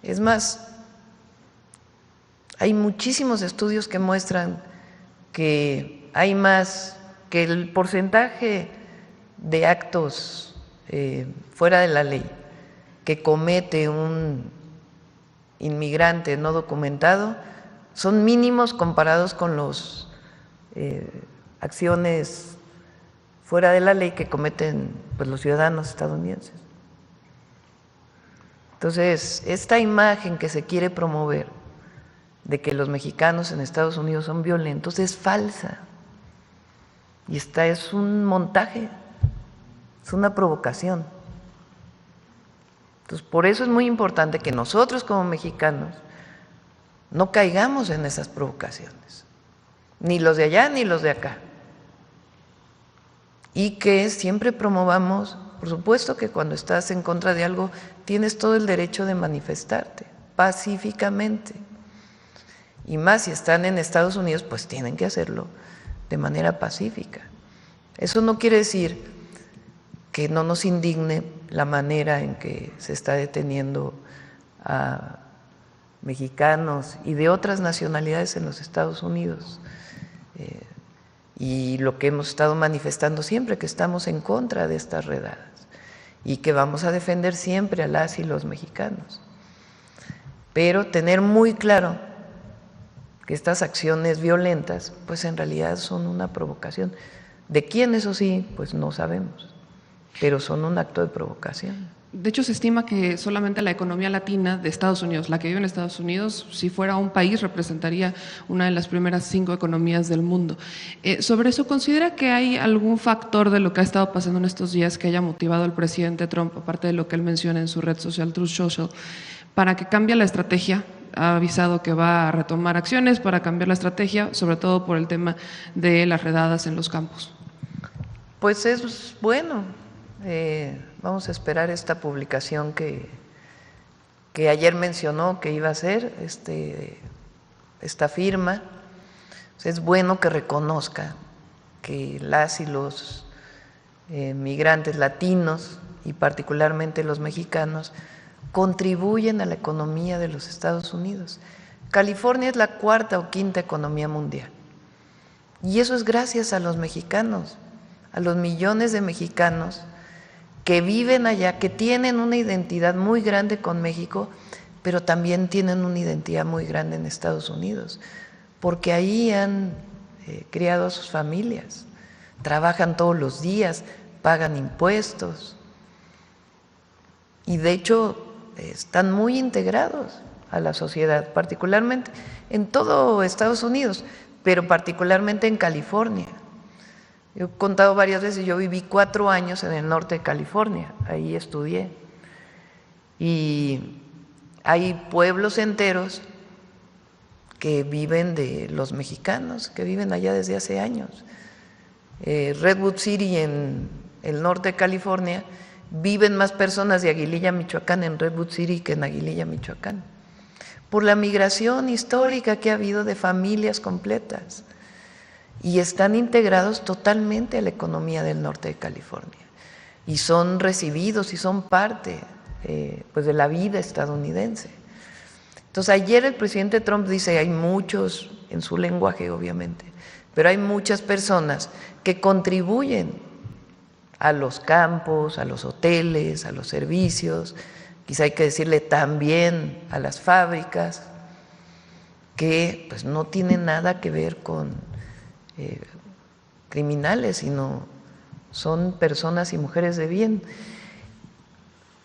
Es más, hay muchísimos estudios que muestran que hay más, que el porcentaje de actos fuera de la ley que comete un inmigrante no documentado son mínimos comparados con las acciones fuera de la ley que cometen pues, los ciudadanos estadounidenses. Entonces, esta imagen que se quiere promover de que los mexicanos en Estados Unidos son violentos es falsa. Y esta es un montaje, es una provocación. Entonces, por eso es muy importante que nosotros como mexicanos no caigamos en esas provocaciones, ni los de allá ni los de acá. Y que siempre promovamos, por supuesto que cuando estás en contra de algo, tienes todo el derecho de manifestarte pacíficamente. y más si están en Estados Unidos, pues tienen que hacerlo de manera pacífica. Eso no quiere decir que no nos indigne la manera en que se está deteniendo a mexicanos y de otras nacionalidades en los Estados Unidos. Y lo que hemos estado manifestando siempre, que estamos en contra de estas redadas y que vamos a defender siempre a las y los mexicanos. Pero tener muy claro que estas acciones violentas, pues en realidad son una provocación. ¿De quién? Eso sí, pues no sabemos, pero son un acto de provocación. De hecho, se estima que solamente la economía latina de Estados Unidos, la que vive en Estados Unidos, si fuera un país, representaría una de las primeras 5 economías del mundo. Sobre eso, ¿considera que hay algún factor de lo que ha estado pasando en estos días que haya motivado al presidente Trump, aparte de lo que él menciona en su red social, Truth Social, para que cambie la estrategia? Ha avisado que va a retomar acciones para cambiar la estrategia, sobre todo por el tema de las redadas en los campos. Pues es bueno. Vamos a esperar esta publicación que ayer mencionó que iba a hacer, esta firma. Es bueno que reconozca que las y los migrantes latinos y particularmente los mexicanos contribuyen a la economía de los Estados Unidos. California es la 4ª o 5ª economía mundial y eso es gracias a los mexicanos, a los millones de mexicanos que viven allá, que tienen una identidad muy grande con México, pero también tienen una identidad muy grande en Estados Unidos, porque ahí han criado a sus familias, trabajan todos los días, pagan impuestos y de hecho están muy integrados a la sociedad, particularmente en todo Estados Unidos, pero particularmente en California. He contado varias veces, yo viví 4 años en el norte de California, ahí estudié. Y hay pueblos enteros que viven de los mexicanos, que viven allá desde hace años. Redwood City, en el norte de California, viven más personas de Aguililla, Michoacán, en Redwood City que en Aguililla, Michoacán, por la migración histórica que ha habido de familias completas. Y están integrados totalmente a la economía del norte de California y son recibidos y son parte pues de la vida estadounidense. Entonces ayer el presidente Trump dice, hay muchos, en su lenguaje obviamente, pero hay muchas personas que contribuyen a los campos, a los hoteles, a los servicios, quizá hay que decirle también a las fábricas, que pues no tienen nada que ver con criminales, sino son personas y mujeres de bien.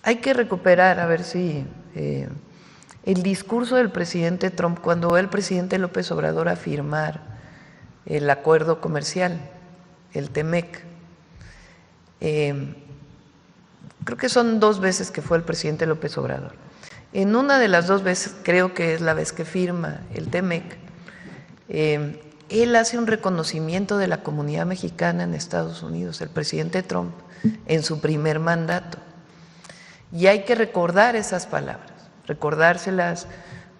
Hay que recuperar, a ver si el discurso del presidente Trump, cuando va el presidente López Obrador a firmar el acuerdo comercial, el TEMEC, creo que son 2 veces que fue el presidente López Obrador. En una de las 2 veces, creo que es la vez que firma el TEMEC, él hace un reconocimiento de la comunidad mexicana en Estados Unidos, el presidente Trump, en su primer mandato. Y hay que recordar esas palabras, recordárselas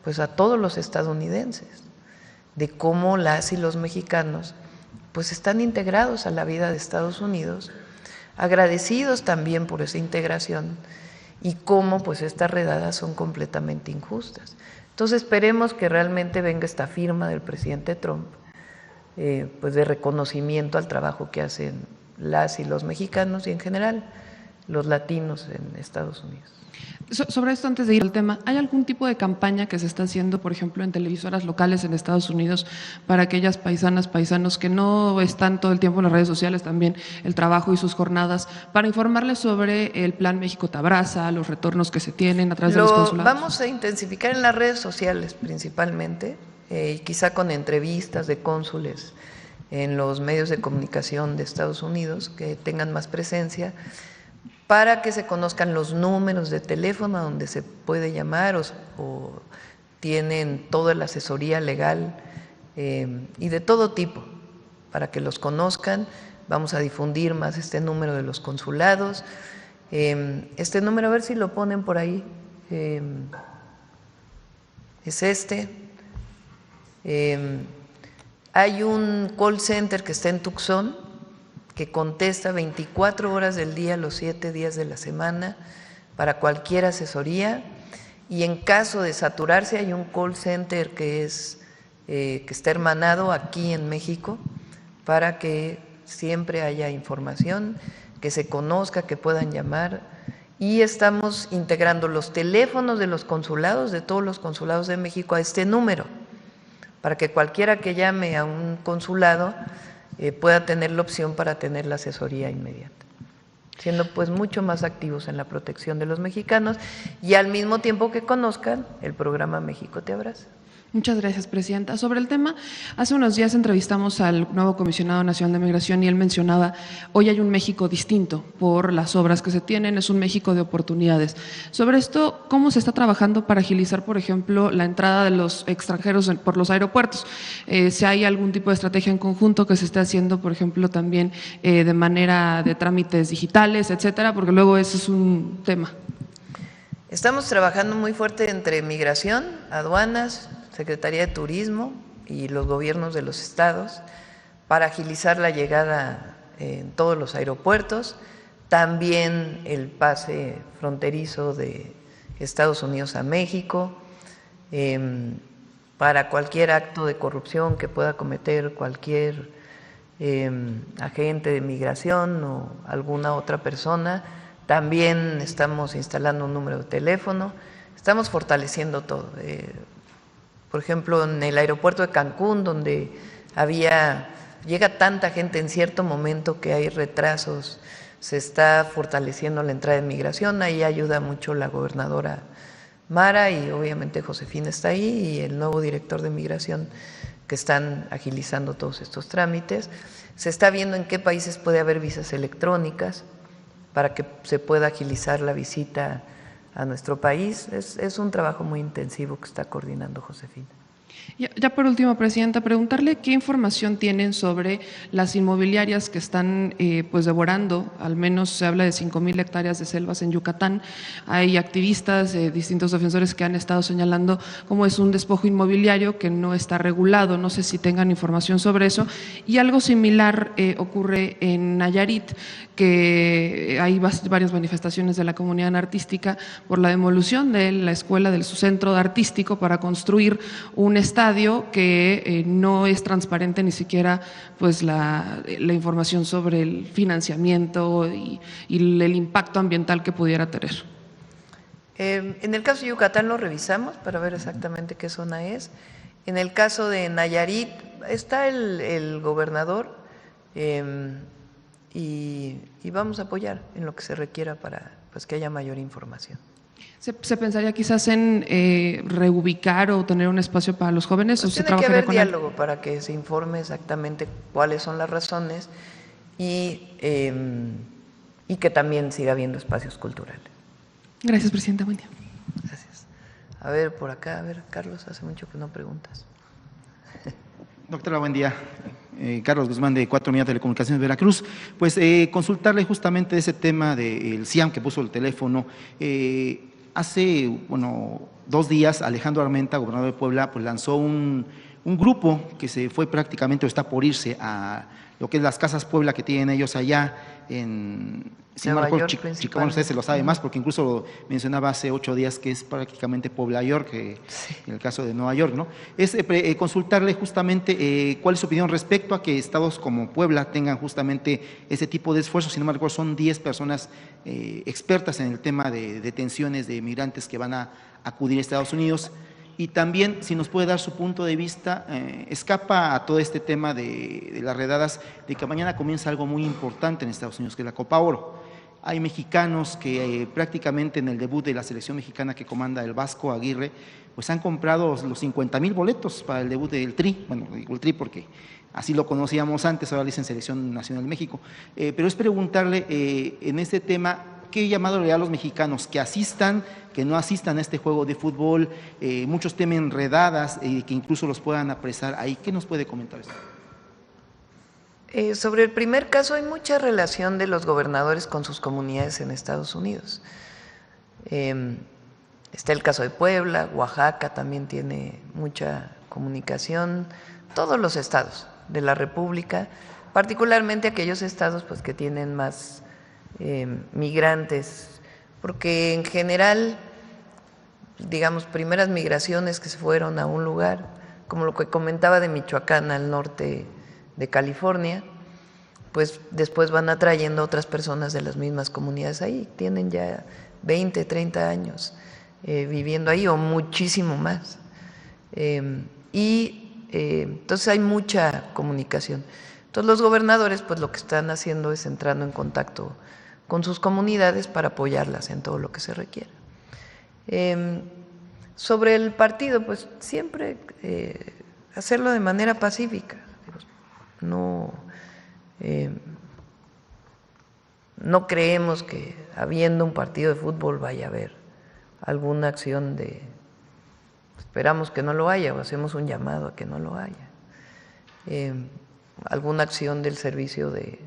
pues a todos los estadounidenses, de cómo las y los mexicanos pues están integrados a la vida de Estados Unidos, agradecidos también por esa integración y cómo pues estas redadas son completamente injustas. Entonces esperemos que realmente venga esta firma del presidente Trump, pues de reconocimiento al trabajo que hacen las y los mexicanos y en general los latinos en Estados Unidos. Sobre esto, antes de ir al tema, ¿hay algún tipo de campaña que se está haciendo, por ejemplo, en televisoras locales en Estados Unidos para aquellas paisanas, paisanos que no están todo el tiempo en las redes sociales, también el trabajo y sus jornadas, para informarles sobre el Plan México Te Abraza, los retornos que se tienen a través de los consulados? Vamos a intensificar en las redes sociales principalmente, y quizá con entrevistas de cónsules en los medios de comunicación de Estados Unidos que tengan más presencia, para que se conozcan los números de teléfono donde se puede llamar o tienen toda la asesoría legal y de todo tipo, para que los conozcan. Vamos a difundir más este número de los consulados. Este número, a ver si lo ponen por ahí, es este. Hay un call center que está en Tucson que contesta 24 horas del día, los 7 días de la semana, para cualquier asesoría, y en caso de saturarse hay un call center que está hermanado aquí en México para que siempre haya información, que se conozca, que puedan llamar, y estamos integrando los teléfonos de los consulados, de todos los consulados de México, a este número, para que cualquiera que llame a un consulado pueda tener la opción para tener la asesoría inmediata, siendo pues mucho más activos en la protección de los mexicanos y al mismo tiempo que conozcan el programa México Te Abraza. Muchas gracias, Presidenta. Sobre el tema, hace unos días entrevistamos al nuevo Comisionado Nacional de Migración y él mencionaba, hoy hay un México distinto por las obras que se tienen, es un México de oportunidades. Sobre esto, ¿cómo se está trabajando para agilizar, por ejemplo, la entrada de los extranjeros por los aeropuertos? Si hay algún tipo de estrategia en conjunto que se esté haciendo, por ejemplo, también de manera de trámites digitales, etcétera, porque luego ese es un tema. Estamos trabajando muy fuerte entre Migración, Aduanas, Secretaría de Turismo y los gobiernos de los estados para agilizar la llegada en todos los aeropuertos, también el pase fronterizo de Estados Unidos a México, para cualquier acto de corrupción que pueda cometer cualquier agente de migración o alguna otra persona, también estamos instalando un número de teléfono, estamos fortaleciendo todo. Por ejemplo, en el aeropuerto de Cancún, donde llega tanta gente en cierto momento que hay retrasos, se está fortaleciendo la entrada de migración, ahí ayuda mucho la gobernadora Mara y obviamente Josefina está ahí y el nuevo director de migración que están agilizando todos estos trámites. Se está viendo en qué países puede haber visas electrónicas para que se pueda agilizar la visita a nuestro país. Es un trabajo muy intensivo que está coordinando Josefina. Ya por último, Presidenta, preguntarle qué información tienen sobre las inmobiliarias que están pues devorando, al menos se habla de 5,000 hectáreas de selvas en Yucatán. Hay activistas, distintos defensores que han estado señalando cómo es un despojo inmobiliario que no está regulado. No sé si tengan información sobre eso. Y algo similar ocurre en Nayarit, que hay varias manifestaciones de la comunidad artística por la demolición de la escuela, de su centro artístico, para construir un estadio que no es transparente ni siquiera pues la información sobre el financiamiento y el impacto ambiental que pudiera tener. En el caso de Yucatán lo revisamos para ver exactamente qué zona es. En el caso de Nayarit está el gobernador y vamos a apoyar en lo que se requiera para pues, que haya mayor información. ¿Se pensaría quizás en reubicar o tener un espacio para los jóvenes? Pues ¿O se tiene que haber trabajaría diálogo para que se informe exactamente cuáles son las razones y que también siga habiendo espacios culturales. Gracias, Presidenta. Buen día. Gracias. A ver, por acá, Carlos, hace mucho que no preguntas. Doctora, buen día. Carlos Guzmán, de 4 Unidad de Telecomunicaciones de Veracruz. Pues consultarle justamente ese tema del CIAM que puso el teléfono. Hace 2 días, Alejandro Armenta, gobernador de Puebla, pues lanzó un grupo que se fue prácticamente o está por irse a lo que es las Casas Puebla que tienen ellos allá en Nueva York, Chicago. Usted se lo sabe más porque incluso mencionaba hace 8 días que es prácticamente Puebla York, sí. En el caso de Nueva York, ¿no? Es consultarle justamente cuál es su opinión respecto a que estados como Puebla tengan justamente ese tipo de esfuerzos. Sin embargo, son 10 personas expertas en el tema de detenciones de migrantes que van a acudir a Estados Unidos. Y también, si nos puede dar su punto de vista, escapa a todo este tema de las redadas, de que mañana comienza algo muy importante en Estados Unidos, que es la Copa Oro. Hay mexicanos que prácticamente en el debut de la selección mexicana que comanda el Vasco Aguirre, pues han comprado los 50,000 boletos para el debut del Tri. Bueno, digo el Tri porque así lo conocíamos antes, ahora le dicen Selección Nacional de México. Pero es preguntarle en este tema, ¿qué llamado le da a los mexicanos que asistan, que no asistan a este juego de fútbol? Muchos temen redadas y que incluso los puedan apresar ahí. ¿Qué nos puede comentar esto? Sobre el primer caso, hay mucha relación de los gobernadores con sus comunidades en Estados Unidos. Está el caso de Puebla, Oaxaca también tiene mucha comunicación, todos los estados de la República, particularmente aquellos estados pues, que tienen más migrantes, porque en general, digamos, primeras migraciones que se fueron a un lugar, como lo que comentaba de Michoacán al norte de California, pues después van atrayendo otras personas de las mismas comunidades ahí, tienen ya 20, 30 años viviendo ahí o muchísimo más. Entonces hay mucha comunicación. Entonces los gobernadores pues lo que están haciendo es entrando en contacto con sus comunidades para apoyarlas en todo lo que se requiera. Sobre el partido, pues siempre hacerlo de manera pacífica. No creemos que habiendo un partido de fútbol vaya a haber alguna acción de… Esperamos que no lo haya o hacemos un llamado a que no lo haya. Alguna acción del Servicio de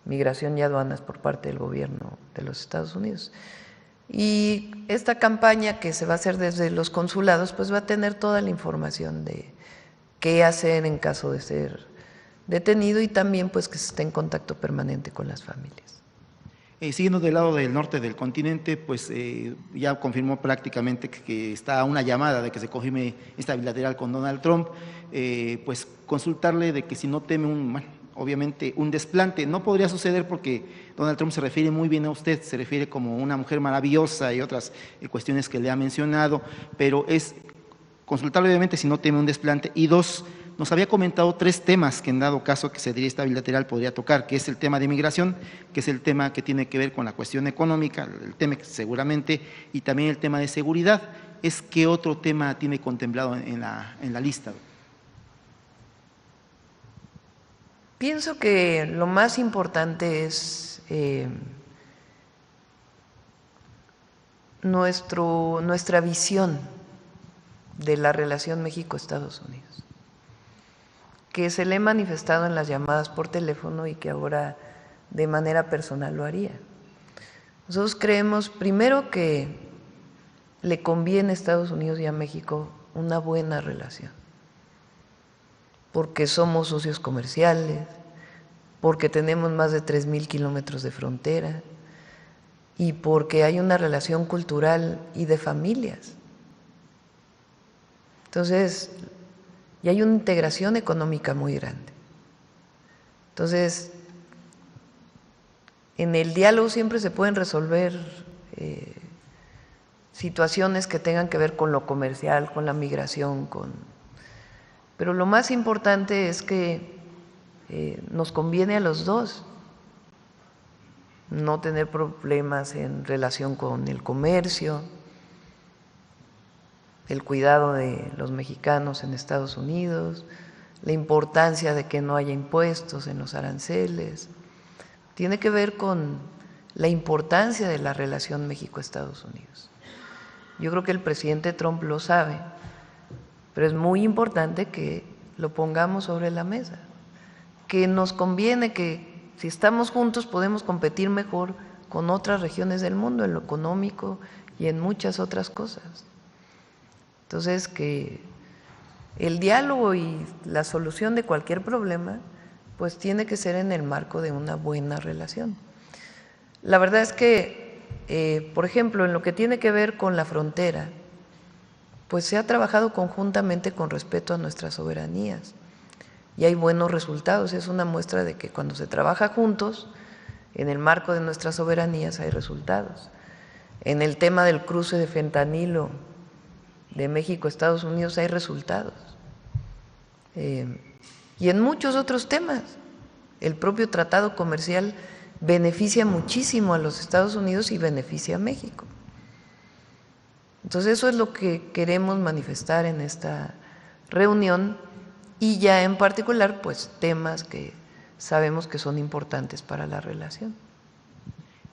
Migración y Aduanas por parte del gobierno de los Estados Unidos. Y esta campaña que se va a hacer desde los consulados, pues va a tener toda la información de qué hacer en caso de ser detenido y también pues que se esté en contacto permanente con las familias. Siguiendo del lado del norte del continente, pues ya confirmó prácticamente que está a una llamada de que se confirme esta bilateral con Donald Trump, pues consultarle de que si no teme obviamente un desplante. No podría suceder porque Donald Trump se refiere muy bien a usted, se refiere como una mujer maravillosa y otras cuestiones que le ha mencionado, pero es consultarle obviamente si no teme un desplante. Y dos, nos había comentado 3 temas que en dado caso que se diera esta bilateral podría tocar, que es el tema de migración, que es el tema que tiene que ver con la cuestión económica, el tema seguramente, y también el tema de seguridad. ¿Qué otro tema tiene contemplado en la lista? Pienso que lo más importante es nuestra visión de la relación México-Estados Unidos, que se le he manifestado en las llamadas por teléfono y que ahora de manera personal lo haría. Nosotros creemos primero que le conviene a Estados Unidos y a México una buena relación, porque somos socios comerciales, porque tenemos más de 3,000 kilómetros de frontera y porque hay una relación cultural y de familias. Entonces, y hay una integración económica muy grande. Entonces, en el diálogo siempre se pueden resolver situaciones que tengan que ver con lo comercial, con la migración, pero lo más importante es que nos conviene a los dos no tener problemas en relación con el comercio, el cuidado de los mexicanos en Estados Unidos, la importancia de que no haya impuestos en los aranceles. Tiene que ver con la importancia de la relación México-Estados Unidos. Yo creo que el presidente Trump lo sabe, pero es muy importante que lo pongamos sobre la mesa, que nos conviene, que si estamos juntos podemos competir mejor con otras regiones del mundo en lo económico y en muchas otras cosas. Entonces, que el diálogo y la solución de cualquier problema pues tiene que ser en el marco de una buena relación. La verdad es que, por ejemplo, en lo que tiene que ver con la frontera, pues se ha trabajado conjuntamente con respeto a nuestras soberanías y hay buenos resultados. Es una muestra de que cuando se trabaja juntos, en el marco de nuestras soberanías hay resultados. En el tema del cruce de fentanilo de México a Estados Unidos hay resultados. Y en muchos otros temas. El propio tratado comercial beneficia muchísimo a los Estados Unidos y beneficia a México. Entonces eso es lo que queremos manifestar en esta reunión y ya en particular pues temas que sabemos que son importantes para la relación.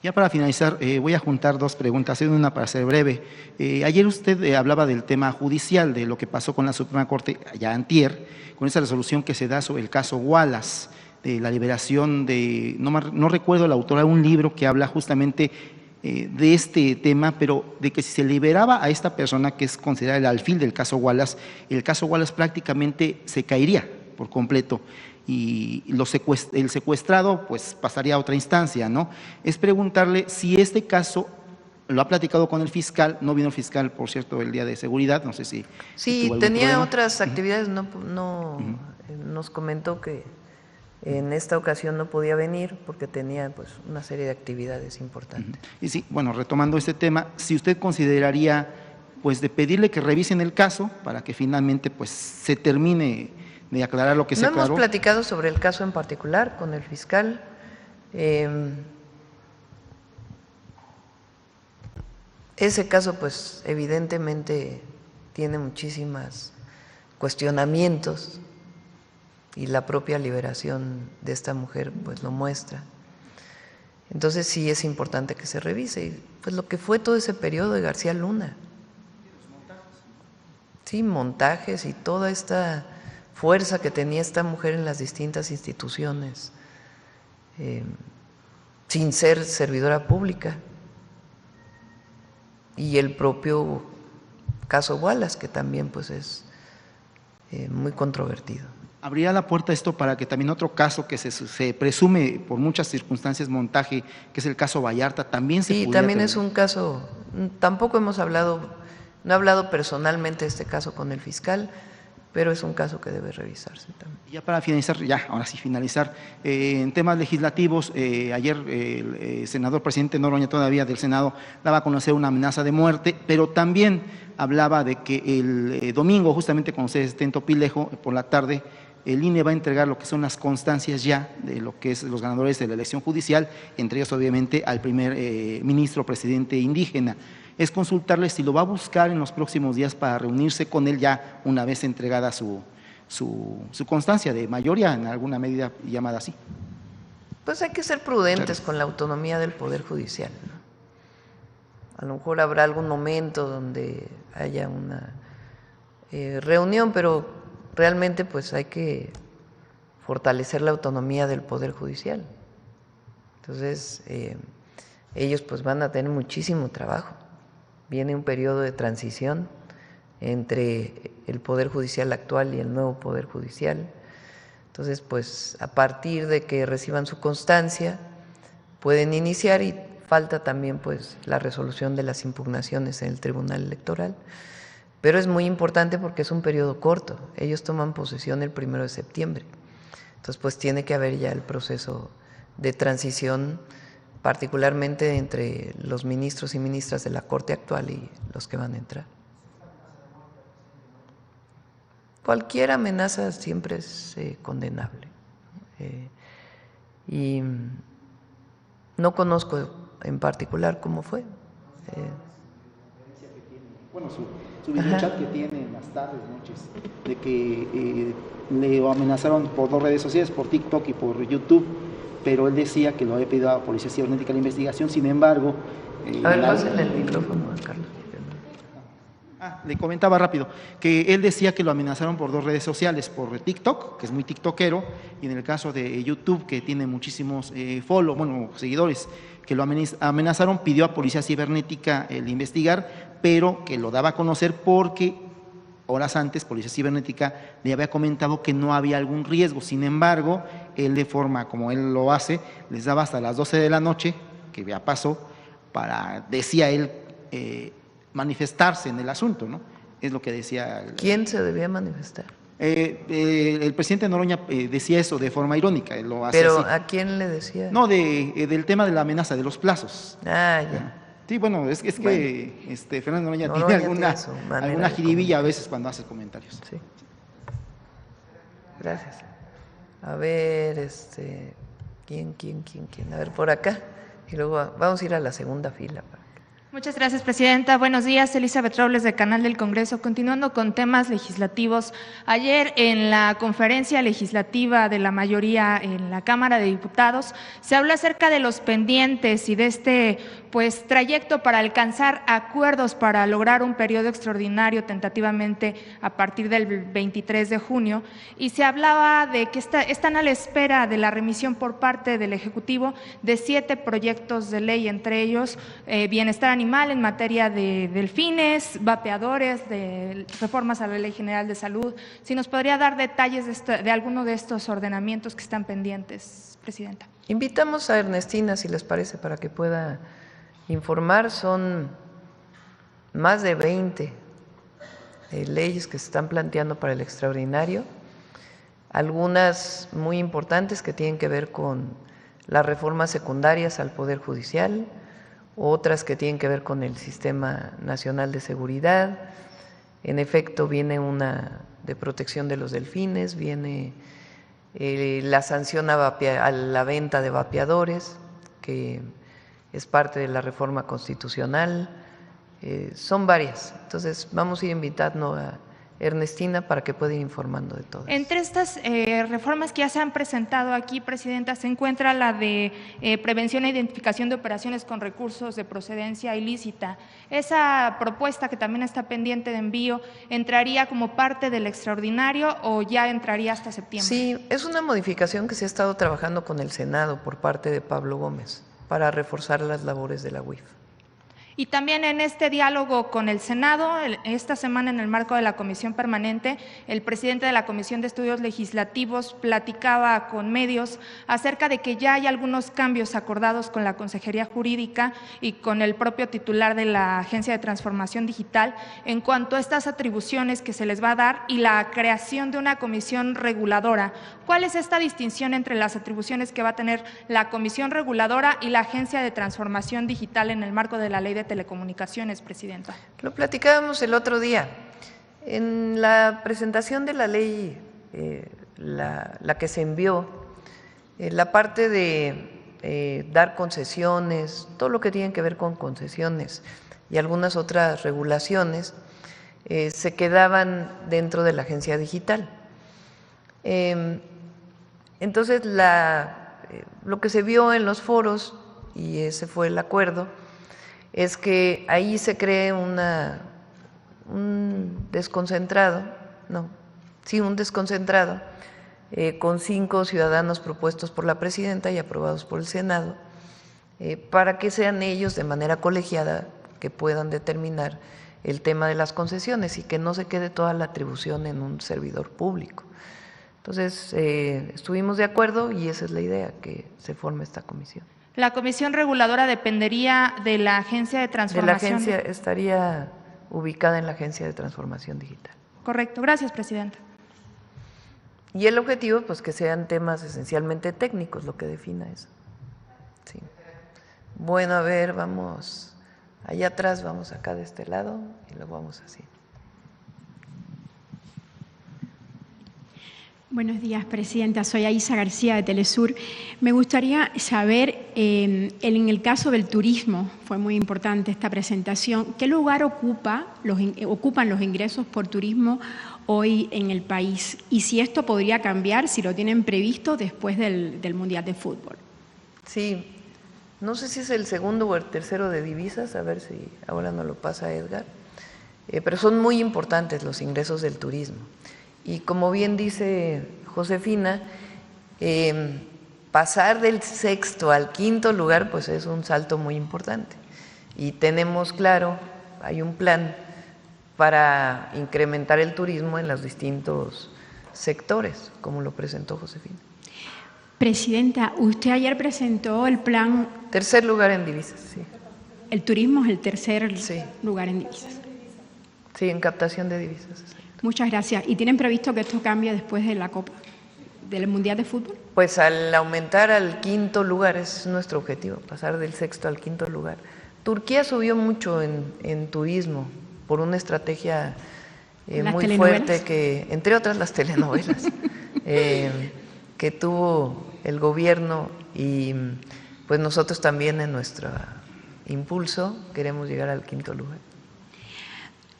Ya para finalizar, voy a juntar 2 preguntas, una para ser breve. Ayer usted hablaba del tema judicial, de lo que pasó con la Suprema Corte ya antier, con esa resolución que se da sobre el caso Wallace, de la liberación de, no recuerdo la autora de un libro que habla justamente de este tema, pero de que si se liberaba a esta persona que es considerada el alfil del caso Wallace, el caso Wallace prácticamente se caería por completo y el secuestrado pues pasaría a otra instancia, ¿no? Es preguntarle si este caso lo ha platicado con el fiscal. No vino el fiscal, por cierto, el día de seguridad, no sé si… Sí, tenía otras actividades, nos comentó que en esta ocasión no podía venir porque tenía pues una serie de actividades importantes. Y sí, bueno, retomando este tema, si usted consideraría pues de pedirle que revisen el caso para que finalmente pues se termine de aclarar lo que se aclaró. No hemos platicado sobre el caso en particular con el fiscal. Ese caso pues evidentemente tiene muchísimos cuestionamientos y la propia liberación de esta mujer pues lo muestra. Entonces sí es importante que se revise, pues lo que fue todo ese periodo de García Luna. Sí, montajes y toda esta fuerza que tenía esta mujer en las distintas instituciones, sin ser servidora pública. Y el propio caso Wallace, que también pues es muy controvertido. ¿Abrirá la puerta esto para que también otro caso que se presume por muchas circunstancias montaje, que es el caso Vallarta, también se pudiera… Sí, también es un caso, tampoco hemos hablado, no he hablado personalmente de este caso con el fiscal, pero es un caso que debe revisarse también. Ya para finalizar, ahora sí finalizar, en temas legislativos, ayer el senador presidente Noroña todavía del Senado daba a conocer una amenaza de muerte, pero también hablaba de que el domingo, justamente cuando se esté en Topilejo, por la tarde, el INE va a entregar lo que son las constancias ya de lo que es los ganadores de la elección judicial, entre ellos obviamente al primer ministro presidente indígena. Es consultarle si lo va a buscar en los próximos días para reunirse con él ya una vez entregada su constancia de mayoría, en alguna medida llamada así. Pues hay que ser prudentes con la autonomía del Poder Judicial, ¿no? A lo mejor habrá algún momento donde haya una reunión, pero realmente pues hay que fortalecer la autonomía del Poder Judicial. Entonces, ellos pues van a tener muchísimo trabajo. Viene un periodo de transición entre el Poder Judicial actual y el nuevo Poder Judicial. Entonces, pues a partir de que reciban su constancia, pueden iniciar y falta también pues la resolución de las impugnaciones en el Tribunal Electoral. Pero es muy importante porque es un periodo corto. Ellos toman posesión el 1 de septiembre. Entonces, pues tiene que haber ya el proceso de transición, particularmente entre los ministros y ministras de la Corte actual y los que van a entrar. Cualquier amenaza siempre es condenable. Y no conozco en particular cómo fue. Bueno, su videochat que tiene en las tardes, noches, de que le amenazaron por 2 redes sociales, por TikTok y por YouTube, pero él decía que lo había pedido a la Policía Cibernética la investigación. Sin embargo… a ver, pásenle el micrófono a Carlos. Le comentaba rápido, que él decía que lo amenazaron por 2 redes sociales, por TikTok, que es muy tiktokero, y en el caso de YouTube, que tiene muchísimos seguidores, que lo amenazaron, pidió a Policía Cibernética el investigar, pero que lo daba a conocer porque horas antes Policía Cibernética le había comentado que no había algún riesgo. Sin embargo, él de forma como él lo hace, les daba hasta las 12 de la noche, que ya pasó, para, decía él, manifestarse en el asunto, ¿no? Es lo que decía. ¿Quién se debía manifestar? El presidente Noroña decía eso de forma irónica. Lo hace ¿Pero así. a quién le decía? No, del tema de la amenaza, de los plazos. Ah, ya. Sí, bueno, es Bueno, que Fernando Noroña Noroña tiene alguna jiribilla a veces cuando hace comentarios. Sí. Gracias. A ver, ¿quién? A ver, por acá. Y luego vamos a ir a la segunda fila. Muchas gracias, presidenta. Buenos días, Elizabeth Robles, de Canal del Congreso. Continuando con temas legislativos, ayer en la conferencia legislativa de la mayoría en la Cámara de Diputados se habló acerca de los pendientes y de este trayecto para alcanzar acuerdos para lograr un periodo extraordinario tentativamente a partir del 23 de junio, y se hablaba de que están a la espera de la remisión por parte del Ejecutivo de 7 proyectos de ley, entre ellos bienestar animal en materia de delfines, vapeadores, de reformas a la Ley General de Salud. Si nos podría dar detalles de alguno de estos ordenamientos que están pendientes, presidenta. Invitamos a Ernestina, si les parece, para que pueda informar. Son más de 20 leyes que se están planteando para el extraordinario, algunas muy importantes que tienen que ver con las reformas secundarias al Poder Judicial, otras que tienen que ver con el Sistema Nacional de Seguridad. En efecto, viene una de protección de los delfines, viene la sanción a la venta de vapeadores, que es parte de la reforma constitucional. Son varias. Entonces, vamos a ir invitando a Ernestina para que pueda ir informando de todo. Entre estas reformas que ya se han presentado aquí, presidenta, se encuentra la de prevención e identificación de operaciones con recursos de procedencia ilícita. ¿Esa propuesta, que también está pendiente de envío, entraría como parte del extraordinario o ya entraría hasta septiembre? Sí, es una modificación que se ha estado trabajando con el Senado por parte de Pablo Gómez para reforzar las labores de la UIF. Y también en este diálogo con el Senado, esta semana en el marco de la Comisión Permanente, el presidente de la Comisión de Estudios Legislativos platicaba con medios acerca de que ya hay algunos cambios acordados con la Consejería Jurídica y con el propio titular de la Agencia de Transformación Digital en cuanto a estas atribuciones que se les va a dar y la creación de una comisión reguladora. ¿Cuál es esta distinción entre las atribuciones que va a tener la Comisión Reguladora y la Agencia de Transformación Digital en el marco de la Ley de Telecomunicaciones, presidenta? Lo platicábamos el otro día. En la presentación de la ley, la que se envió, la parte de dar concesiones, todo lo que tiene que ver con concesiones y algunas otras regulaciones, se quedaban dentro de la agencia digital. Entonces, lo que se vio en los foros, y ese fue el acuerdo, es que ahí se cree un desconcentrado con 5 ciudadanos propuestos por la presidenta y aprobados por el Senado, para que sean ellos de manera colegiada que puedan determinar el tema de las concesiones y que no se quede toda la atribución en un servidor público. Entonces, estuvimos de acuerdo y esa es la idea, que se forme esta comisión. ¿La comisión reguladora dependería de la Agencia de Transformación? De la agencia, estaría ubicada en la Agencia de Transformación Digital. Correcto. Gracias, presidenta. Y el objetivo, pues, que sean temas esencialmente técnicos, lo que defina eso. Sí. Bueno, a ver, vamos allá atrás, vamos acá de este lado y lo vamos así. Buenos días, presidenta. Soy Aisa García, de Telesur. Me gustaría saber, en el caso del turismo, fue muy importante esta presentación, ¿qué lugar ocupan los ingresos por turismo hoy en el país? Y si esto podría cambiar, si lo tienen previsto después del Mundial de Fútbol. Sí, no sé si es el segundo o el tercero de divisas, a ver si ahora nos lo pasa Edgar, pero son muy importantes los ingresos del turismo. Y como bien dice Josefina, pasar del 6º al 5º lugar, pues es un salto muy importante. Y tenemos claro, hay un plan para incrementar el turismo en los distintos sectores, como lo presentó Josefina. Presidenta, usted ayer presentó el plan… Tercer lugar en divisas, sí. El turismo es el tercer lugar en divisas. Sí, en captación de divisas. Muchas gracias. ¿Y tienen previsto que esto cambie después de la Copa, del Mundial de Fútbol? Pues al aumentar al 5º lugar, ese es nuestro objetivo, pasar del 6º al 5º lugar. Turquía subió mucho en turismo por una estrategia muy fuerte, que, entre otras las telenovelas, que tuvo el gobierno y pues nosotros también en nuestra impulso queremos llegar al 5º lugar.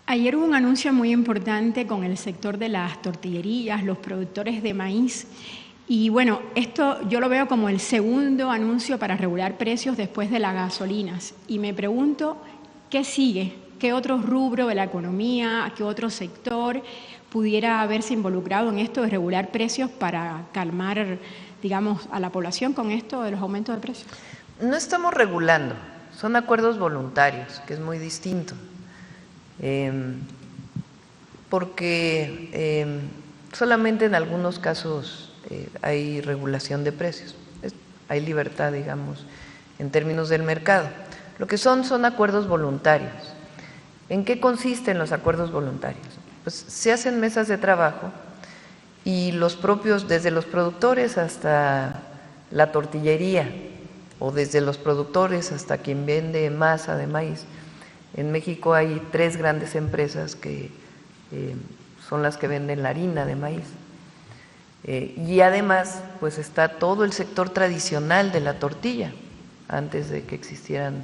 Ayer hubo un anuncio muy importante con el sector de las tortillerías, los productores de maíz. Y bueno, esto yo lo veo como el segundo anuncio para regular precios después de las gasolinas. Y me pregunto, ¿qué sigue? ¿Qué otro rubro de la economía, qué otro sector pudiera haberse involucrado en esto de regular precios para calmar, digamos, a la población con esto de los aumentos de precios? No estamos regulando, son acuerdos voluntarios, que es muy distinto. Porque solamente en algunos casos hay regulación de precios, hay libertad, digamos, en términos del mercado. Lo que son acuerdos voluntarios. ¿En qué consisten los acuerdos voluntarios? Pues se hacen mesas de trabajo y los propios, desde los productores hasta la tortillería, o desde los productores hasta quien vende masa de maíz. En México hay 3 grandes empresas que son las que venden la harina de maíz. Y además, pues está todo el sector tradicional de la tortilla, antes de que existieran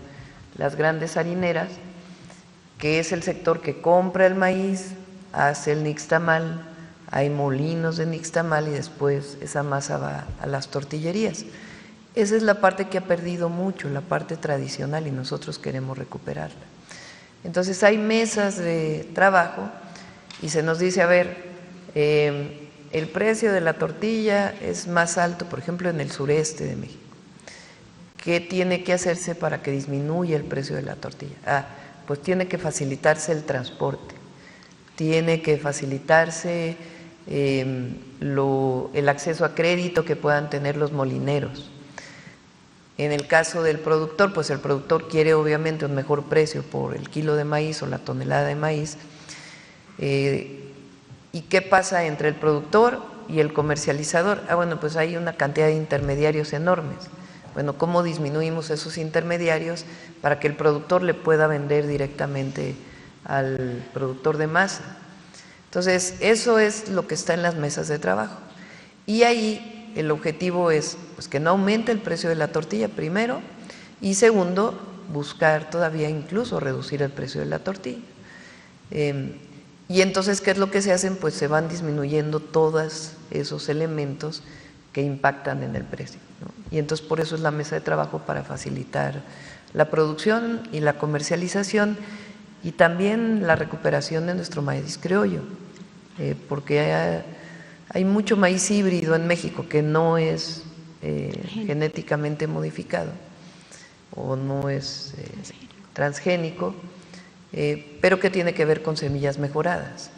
las grandes harineras, que es el sector que compra el maíz, hace el nixtamal, hay molinos de nixtamal y después esa masa va a las tortillerías. Esa es la parte que ha perdido mucho, la parte tradicional, y nosotros queremos recuperarla. Entonces hay mesas de trabajo y se nos dice, a ver, el precio de la tortilla es más alto, por ejemplo, en el sureste de México. ¿Qué tiene que hacerse para que disminuya el precio de la tortilla? Pues tiene que facilitarse el transporte, tiene que facilitarse el acceso a crédito que puedan tener los molineros. En el caso del productor, pues el productor quiere obviamente un mejor precio por el kilo de maíz o la tonelada de maíz. ¿Y qué pasa entre el productor y el comercializador? Bueno, pues hay una cantidad de intermediarios enormes. Bueno, ¿cómo disminuimos esos intermediarios para que el productor le pueda vender directamente al productor de masa? Entonces, eso es lo que está en las mesas de trabajo. Y ahí el objetivo es pues, que no aumente el precio de la tortilla, primero, y segundo, buscar todavía incluso reducir el precio de la tortilla. Y entonces, ¿qué es lo que se hacen? Pues se van disminuyendo todos esos elementos que impactan en el precio, ¿no? Y entonces por eso es la mesa de trabajo, para facilitar la producción y la comercialización y también la recuperación de nuestro maíz criollo, porque hay mucho maíz híbrido en México que no es genéticamente modificado o no es transgénico, pero que tiene que ver con semillas mejoradas.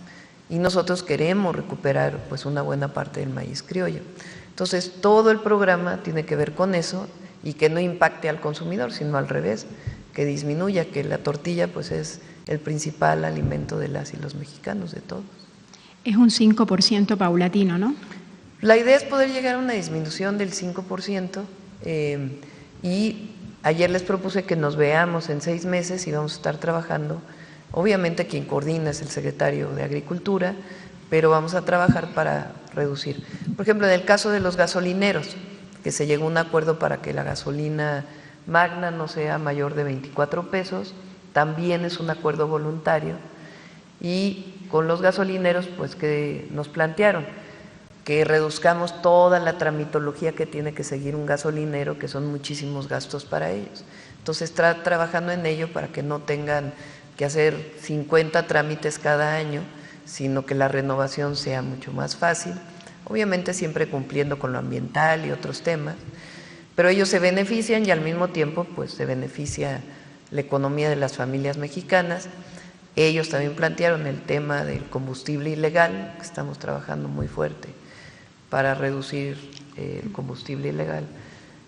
Y nosotros queremos recuperar pues una buena parte del maíz criollo. Entonces, todo el programa tiene que ver con eso y que no impacte al consumidor, sino al revés, que disminuya, que la tortilla pues es el principal alimento de las y los mexicanos, de todos. Es un 5% paulatino, ¿no? La idea es poder llegar a una disminución del 5% y ayer les propuse que nos veamos en 6 meses y vamos a estar trabajando. Obviamente quien coordina es el secretario de Agricultura, pero vamos a trabajar para reducir. Por ejemplo, en el caso de los gasolineros, que se llegó a un acuerdo para que la gasolina magna no sea mayor de 24 pesos, también es un acuerdo voluntario. Y con los gasolineros, pues que nos plantearon que reduzcamos toda la tramitología que tiene que seguir un gasolinero, que son muchísimos gastos para ellos. Entonces, está trabajando en ello para que no tengan que hacer 50 trámites cada año, sino que la renovación sea mucho más fácil, obviamente siempre cumpliendo con lo ambiental y otros temas, pero ellos se benefician y al mismo tiempo pues se beneficia la economía de las familias mexicanas. Ellos también plantearon el tema del combustible ilegal, que estamos trabajando muy fuerte para reducir el combustible ilegal.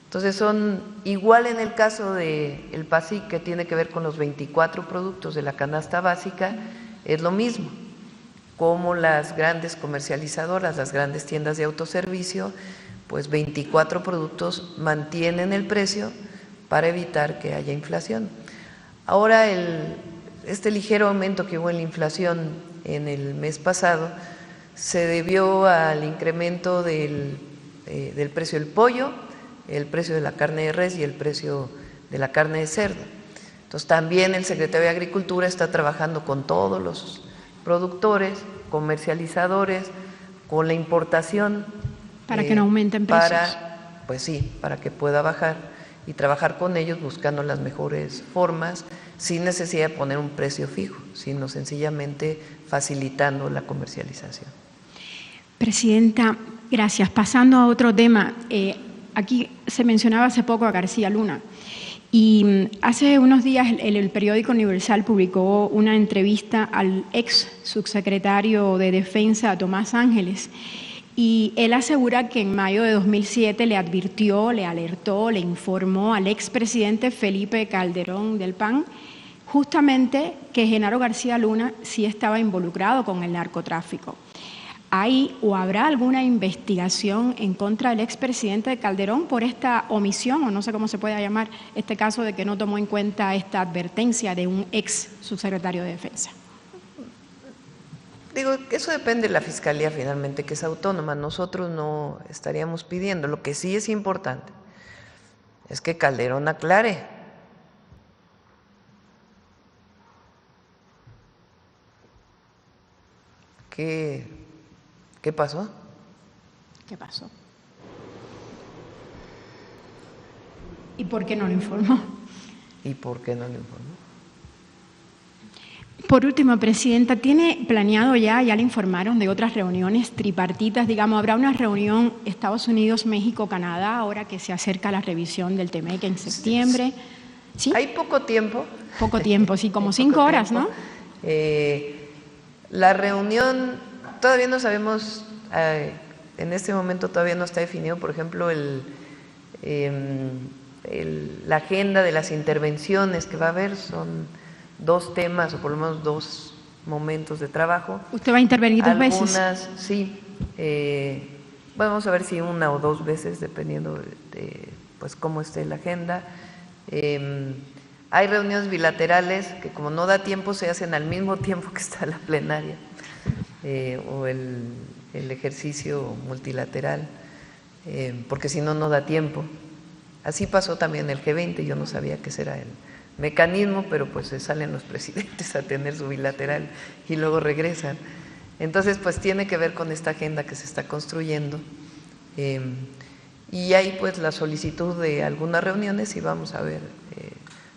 Entonces son igual en el caso del PASIC, que tiene que ver con los 24 productos de la canasta básica, es lo mismo, como las grandes comercializadoras, las grandes tiendas de autoservicio, pues 24 productos mantienen el precio para evitar que haya inflación. Ahora este ligero aumento que hubo en la inflación en el mes pasado se debió al incremento del precio del pollo, el precio de la carne de res y el precio de la carne de cerdo. Entonces también el secretario de Agricultura está trabajando con todos los productores, comercializadores, con la importación. Para que no aumenten precios. Pues sí, para que pueda bajar y trabajar con ellos buscando las mejores formas, sin necesidad de poner un precio fijo, sino sencillamente facilitando la comercialización. Presidenta, gracias. Pasando a otro tema, aquí se mencionaba hace poco a García Luna y hace unos días el periódico Universal publicó una entrevista al ex subsecretario de Defensa, Tomás Ángeles, y él asegura que en mayo de 2007 le advirtió, le alertó, le informó al expresidente Felipe Calderón del PAN justamente que Genaro García Luna sí estaba involucrado con el narcotráfico. ¿Hay o habrá alguna investigación en contra del expresidente Calderón por esta omisión, o no sé cómo se puede llamar este caso de que no tomó en cuenta esta advertencia de un ex subsecretario de Defensa? Digo, eso depende de la Fiscalía finalmente, que es autónoma. Nosotros no estaríamos pidiendo. Lo que sí es importante es que Calderón aclare. ¿Qué pasó? ¿Qué pasó? ¿Y por qué no lo informó? ¿Y por qué no lo informó? Por último, Presidenta, ¿tiene planeado ya le informaron de otras reuniones tripartitas? Digamos, ¿habrá una reunión Estados Unidos, México, Canadá, ahora que se acerca la revisión del TEMEC en septiembre? ¿Sí? Hay poco tiempo. Poco tiempo, sí, como 5 horas, ¿no? La reunión, todavía no sabemos, en este momento todavía no está definido, por ejemplo, la agenda de las intervenciones que va a haber, son 2 temas o por lo menos 2 momentos de trabajo. ¿Usted va a intervenir 2 veces? Algunas, sí. Bueno, vamos a ver si 1 o 2 veces, dependiendo de pues cómo esté la agenda. Hay reuniones bilaterales que como no da tiempo se hacen al mismo tiempo que está la plenaria o el ejercicio multilateral, porque si no, no da tiempo. Así pasó también el G20, yo no sabía que ese era el mecanismo, pero pues se salen los presidentes a tener su bilateral y luego regresan. Entonces, pues tiene que ver con esta agenda que se está construyendo. Y hay pues la solicitud de algunas reuniones y vamos a ver,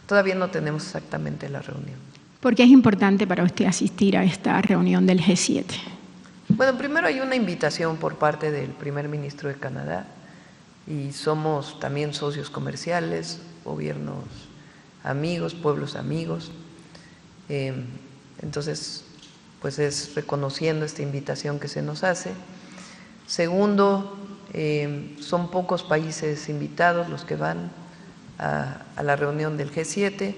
todavía no tenemos exactamente la reunión. ¿Por qué es importante para usted asistir a esta reunión del G7? Bueno, primero hay una invitación por parte del primer ministro de Canadá y somos también socios comerciales, gobiernos amigos, pueblos amigos. Entonces, pues es reconociendo esta invitación que se nos hace. Segundo, son pocos países invitados los que van a la reunión del G7.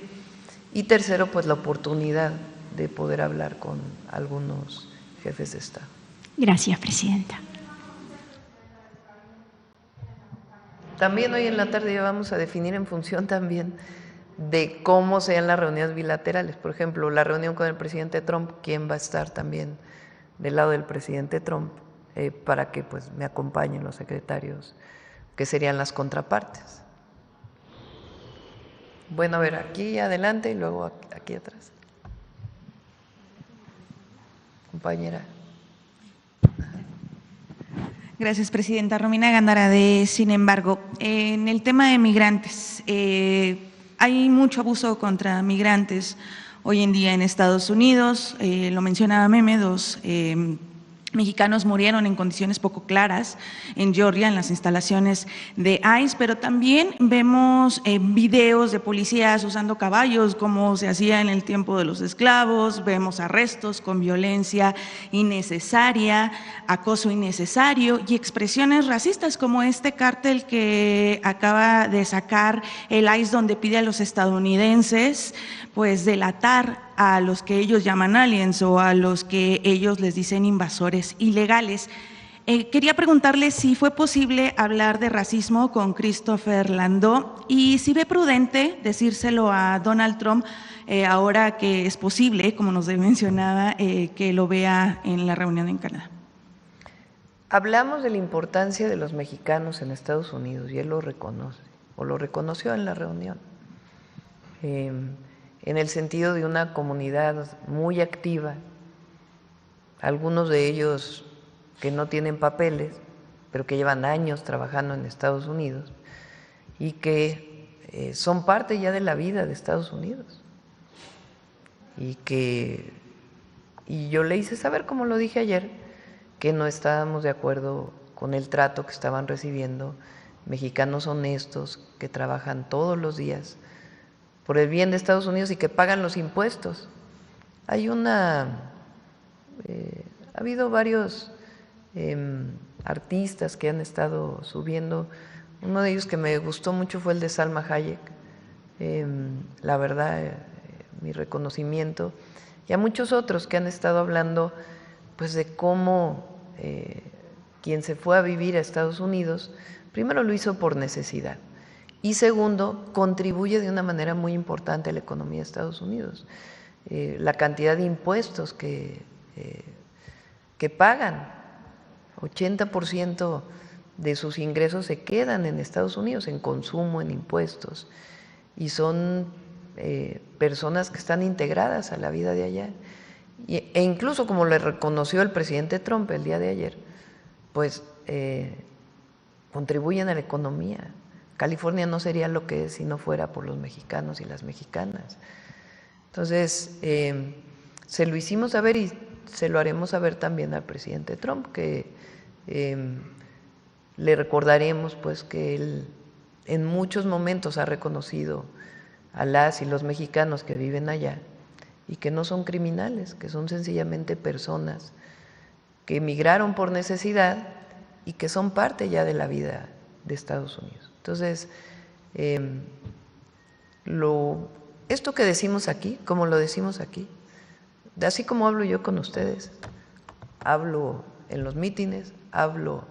Y tercero, pues la oportunidad de poder hablar con algunos jefes de Estado. Gracias, Presidenta. También hoy en la tarde ya vamos a definir en función también de cómo sean las reuniones bilaterales. Por ejemplo, la reunión con el presidente Trump, quién va a estar también del lado del presidente Trump, para que pues me acompañen los secretarios, que serían las contrapartes. Bueno, a ver, aquí adelante y luego aquí atrás. Compañera. Gracias, Presidenta. Romina Gándara, de Sin embargo. En el tema de migrantes, hay mucho abuso contra migrantes hoy en día en Estados Unidos. Lo mencionaba Meme, 2 mexicanos murieron en condiciones poco claras en Georgia, en las instalaciones de ICE, pero también vemos videos de policías usando caballos como se hacía en el tiempo de los esclavos, vemos arrestos con violencia innecesaria, acoso innecesario y expresiones racistas como este cártel que acaba de sacar el ICE, donde pide a los estadounidenses pues delatar a los que ellos llaman aliens o a los que ellos les dicen invasores ilegales. Quería preguntarle si fue posible hablar de racismo con Christopher Landau y si ve prudente decírselo a Donald Trump ahora que es posible, como nos mencionaba, que lo vea en la reunión en Canadá. Hablamos de la importancia de los mexicanos en Estados Unidos y él lo reconoce, o lo reconoció en la reunión. en el sentido de una comunidad muy activa, algunos de ellos que no tienen papeles, pero que llevan años trabajando en Estados Unidos y que son parte ya de la vida de Estados Unidos. Y yo le hice saber, como lo dije ayer, que no estábamos de acuerdo con el trato que estaban recibiendo mexicanos honestos que trabajan todos los días por el bien de Estados Unidos y que pagan los impuestos. Ha habido varios artistas que han estado subiendo. Uno de ellos que me gustó mucho fue el de Salma Hayek. La verdad, mi reconocimiento. Y a muchos otros que han estado hablando pues de cómo quien se fue a vivir a Estados Unidos, primero lo hizo por necesidad y segundo, contribuye de una manera muy importante a la economía de Estados Unidos. La cantidad de impuestos que pagan, 80% de sus ingresos se quedan en Estados Unidos, en consumo, en impuestos, y son personas que están integradas a la vida de allá. E incluso, como le reconoció el presidente Trump el día de ayer, pues contribuyen a la economía. California no sería lo que es si no fuera por los mexicanos y las mexicanas. Entonces, se lo hicimos saber y se lo haremos saber también al presidente Trump, que le recordaremos pues que él en muchos momentos ha reconocido a las y los mexicanos que viven allá y que no son criminales, que son sencillamente personas que emigraron por necesidad y que son parte ya de la vida de Estados Unidos. Entonces, esto que decimos aquí, como lo decimos aquí, así como hablo yo con ustedes, hablo en los mítines, hablo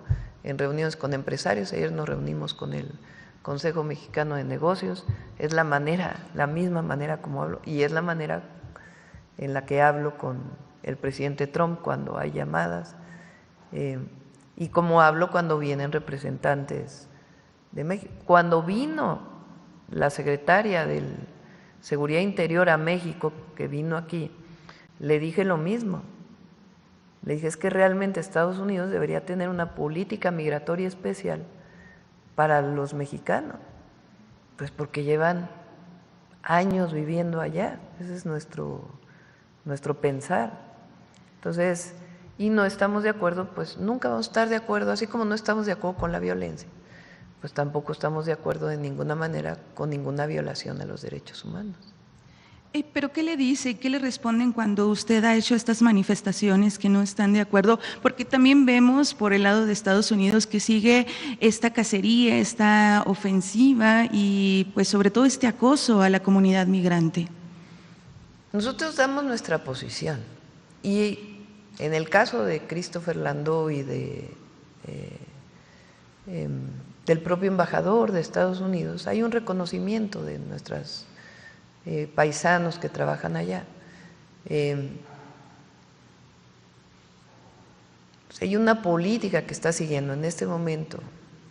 en reuniones con empresarios. Ayer nos reunimos con el Consejo Mexicano de Negocios. Es la misma manera como hablo, y es la manera en la que hablo con el presidente Trump cuando hay llamadas, y como hablo cuando vienen representantes de México. Cuando vino la secretaria de Seguridad Interior a México, que vino aquí, le dije lo mismo. Le dije, es que realmente Estados Unidos debería tener una política migratoria especial para los mexicanos, pues porque llevan años viviendo allá. Ese es nuestro pensar. Entonces, y no estamos de acuerdo, pues nunca vamos a estar de acuerdo, así como no estamos de acuerdo con la violencia, pues tampoco estamos de acuerdo de ninguna manera con ninguna violación a los derechos humanos. ¿Pero qué le dice, qué le responden cuando usted ha hecho estas manifestaciones que no están de acuerdo? Porque también vemos por el lado de Estados Unidos que sigue esta cacería, esta ofensiva y pues sobre todo este acoso a la comunidad migrante. Nosotros damos nuestra posición y en el caso de Christopher Landau y del propio embajador de Estados Unidos, hay un reconocimiento de nuestras paisanos que trabajan allá. Hay una política que está siguiendo en este momento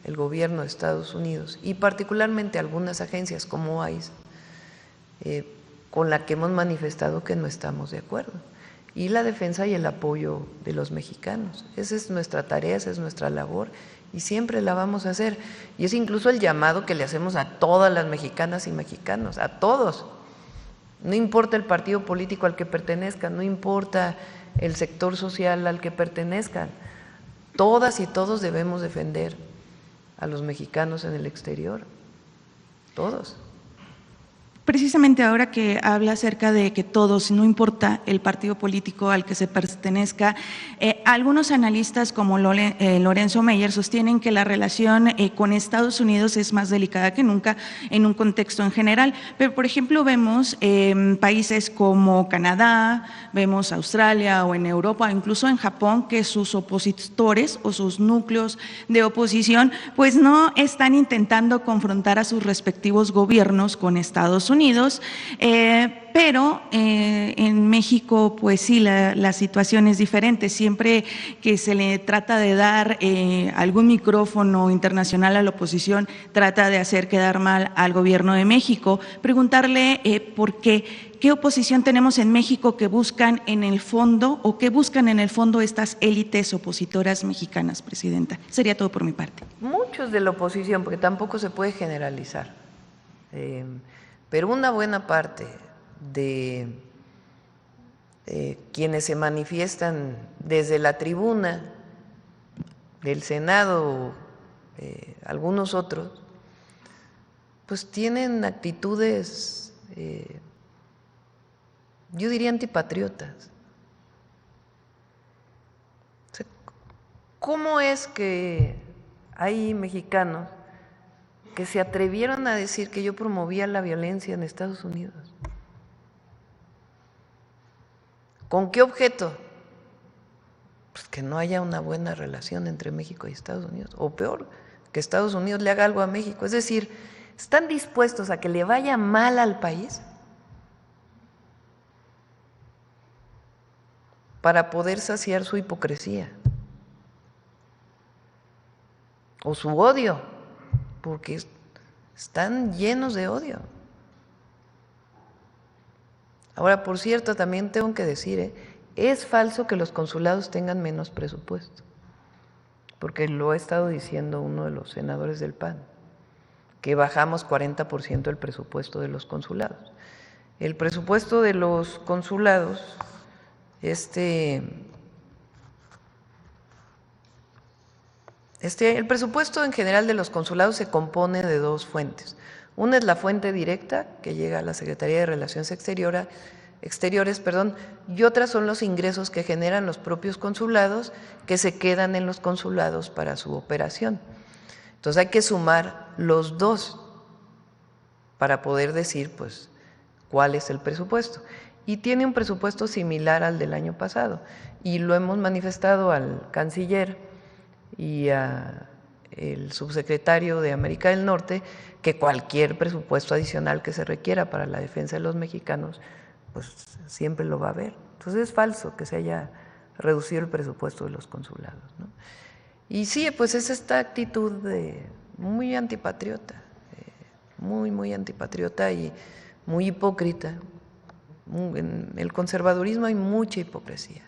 el gobierno de Estados Unidos y particularmente algunas agencias como ICE, con la que hemos manifestado que no estamos de acuerdo, y la defensa y el apoyo de los mexicanos. Esa es nuestra tarea, esa es nuestra labor y siempre la vamos a hacer, y es incluso el llamado que le hacemos a todas las mexicanas y mexicanos, a todos. No importa el partido político al que pertenezcan, no importa el sector social al que pertenezcan, todas y todos debemos defender a los mexicanos en el exterior, todos. Precisamente ahora que habla acerca de que todos, no importa el partido político al que se pertenezca, algunos analistas como Lorenzo Meyer sostienen que la relación con Estados Unidos es más delicada que nunca en un contexto en general. Pero, por ejemplo, vemos países como Canadá, vemos Australia o en Europa, incluso en Japón, que sus opositores o sus núcleos de oposición pues no están intentando confrontar a sus respectivos gobiernos con Estados Unidos. Pero en México pues sí, la situación es diferente. Siempre que se le trata de dar algún micrófono internacional a la oposición, trata de hacer quedar mal al gobierno de México. Preguntarle por qué ¿qué oposición tenemos en México que buscan en el fondo o qué buscan en el fondo estas élites opositoras mexicanas, Presidenta? Sería todo por mi parte. Muchos de la oposición, porque tampoco se puede generalizar, pero una buena parte de quienes se manifiestan desde la tribuna del Senado, algunos otros, pues tienen actitudes, yo diría antipatriotas. O sea, ¿cómo es que hay mexicanos que se atrevieron a decir que yo promovía la violencia en Estados Unidos? ¿Con qué objeto? Pues que no haya una buena relación entre México y Estados Unidos, o peor, que Estados Unidos le haga algo a México. Es decir, ¿están dispuestos a que le vaya mal al país para poder saciar su hipocresía o su odio? Porque están llenos de odio. Ahora, por cierto, también tengo que decir, es falso que los consulados tengan menos presupuesto, porque lo ha estado diciendo uno de los senadores del PAN, que bajamos 40% el presupuesto de los consulados. El presupuesto de los consulados, el presupuesto en general de los consulados se compone de dos fuentes. Una es la fuente directa que llega a la Secretaría de Relaciones Exteriores, y otras son los ingresos que generan los propios consulados que se quedan en los consulados para su operación. Entonces hay que sumar los dos para poder decir pues cuál es el presupuesto. Y tiene un presupuesto similar al del año pasado y lo hemos manifestado al canciller y al subsecretario de América del Norte, que cualquier presupuesto adicional que se requiera para la defensa de los mexicanos, pues siempre lo va a haber. Entonces es falso que se haya reducido el presupuesto de los consulados, ¿no? Y sí, pues es esta actitud muy antipatriota, muy antipatriota y muy hipócrita. En el conservadurismo hay mucha hipocresía,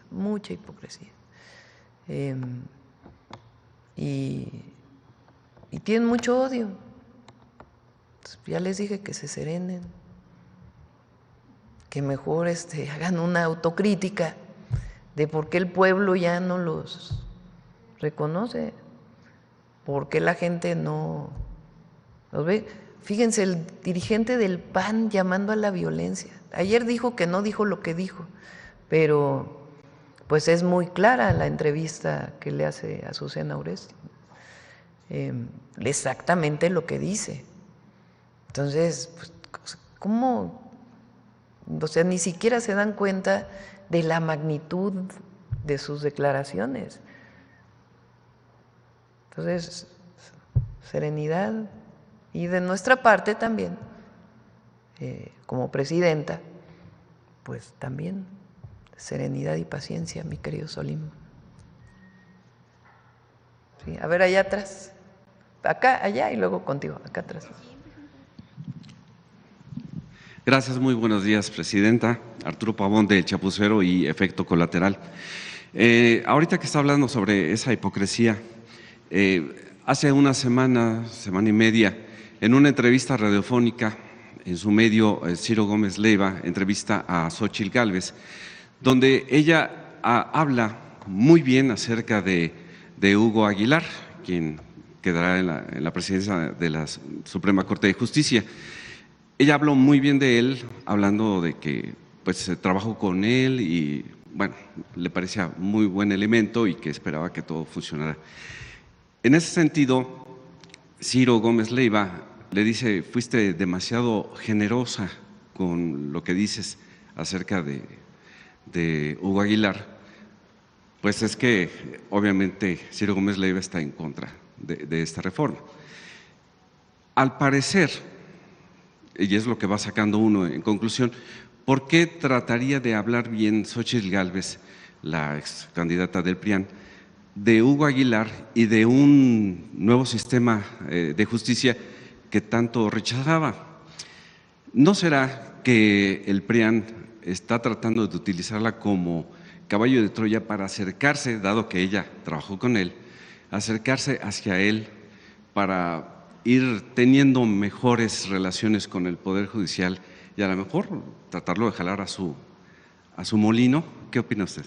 y tienen mucho odio. Entonces, ya les dije que se serenen, que mejor hagan una autocrítica de por qué el pueblo ya no los reconoce, por qué la gente no los ve. Fíjense, el dirigente del PAN llamando a la violencia. Ayer dijo que no dijo lo que dijo, pero pues es muy clara la entrevista que le hace a Azucena Oresti. Exactamente lo que dice. Entonces, pues, ¿cómo? O sea, ni siquiera se dan cuenta de la magnitud de sus declaraciones. Entonces, serenidad. Y de nuestra parte también, como presidenta, pues también serenidad y paciencia, mi querido Solim. Sí, a ver, allá atrás, acá, allá y luego contigo, acá atrás. Gracias, muy buenos días, Presidenta. Arturo Pavón del Chapucero y Efecto Colateral. Ahorita que está hablando sobre esa hipocresía, hace una semana y media, en una entrevista radiofónica en su medio, Ciro Gómez Leiva entrevista a Xóchitl Gálvez, donde ella habla muy bien acerca de Hugo Aguilar, quien quedará en la presidencia de la Suprema Corte de Justicia. Ella habló muy bien de él, hablando de que pues trabajó con él y bueno, le parecía muy buen elemento y que esperaba que todo funcionara. En ese sentido, Ciro Gómez Leiva le dice: fuiste demasiado generosa con lo que dices acerca de Hugo Aguilar. Pues es que obviamente Ciro Gómez Leiva está en contra de esta reforma. Al parecer, y es lo que va sacando uno en conclusión, ¿por qué trataría de hablar bien Xóchitl Gálvez, la ex candidata del PRIAN, de Hugo Aguilar y de un nuevo sistema de justicia que tanto rechazaba? ¿No será que el PRIAN está tratando de utilizarla como caballo de Troya para acercarse, dado que ella trabajó con él, acercarse hacia él para ir teniendo mejores relaciones con el Poder Judicial y a lo mejor tratarlo de jalar a su molino? ¿Qué opina usted?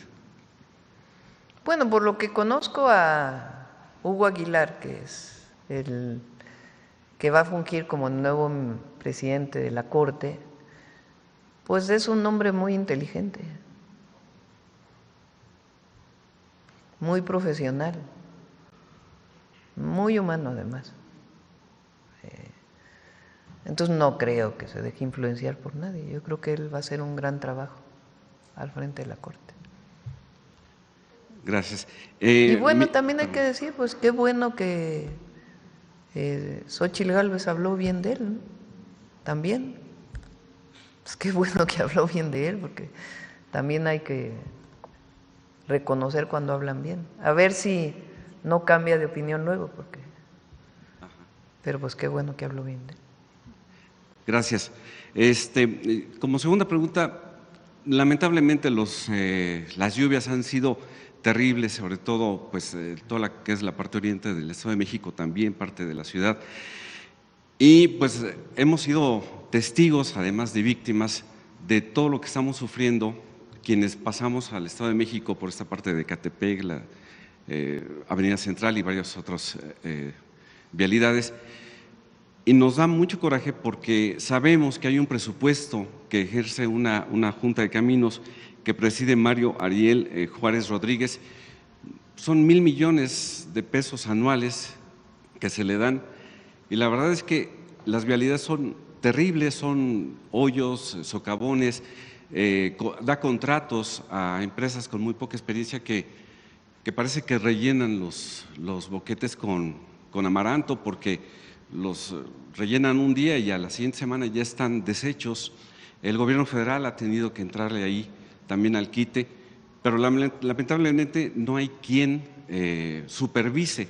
Bueno, por lo que conozco a Hugo Aguilar, que es el que va a fungir como nuevo presidente de la Corte, pues es un hombre muy inteligente, muy profesional, muy humano además. Entonces no creo que se deje influenciar por nadie. Yo creo que él va a hacer un gran trabajo al frente de la Corte. Gracias. Y bueno, también hay que decir, pues qué bueno que Xóchitl Gálvez habló bien de él, ¿no? También. Pues qué bueno que habló bien de él, porque también hay que reconocer cuando hablan bien. A ver si no cambia de opinión luego, porque. Pero pues qué bueno que habló bien de él. Gracias. Como segunda pregunta, lamentablemente las lluvias han sido terribles, sobre todo pues toda la que es la parte oriente del Estado de México, también parte de la ciudad. Y pues hemos sido testigos, además de víctimas, de todo lo que estamos sufriendo quienes pasamos al Estado de México por esta parte de Ecatepec, la Avenida Central y varias otras vialidades. Y nos da mucho coraje porque sabemos que hay un presupuesto que ejerce una Junta de Caminos que preside Mario Ariel Juárez Rodríguez. Son 1,000 millones de pesos anuales que se le dan, y la verdad es que las vialidades son terribles, son hoyos, socavones, da contratos a empresas con muy poca experiencia que parece que rellenan los boquetes con amaranto, porque los rellenan un día y a la siguiente semana ya están deshechos. El gobierno federal ha tenido que entrarle ahí también al quite, pero lamentablemente no hay quien supervise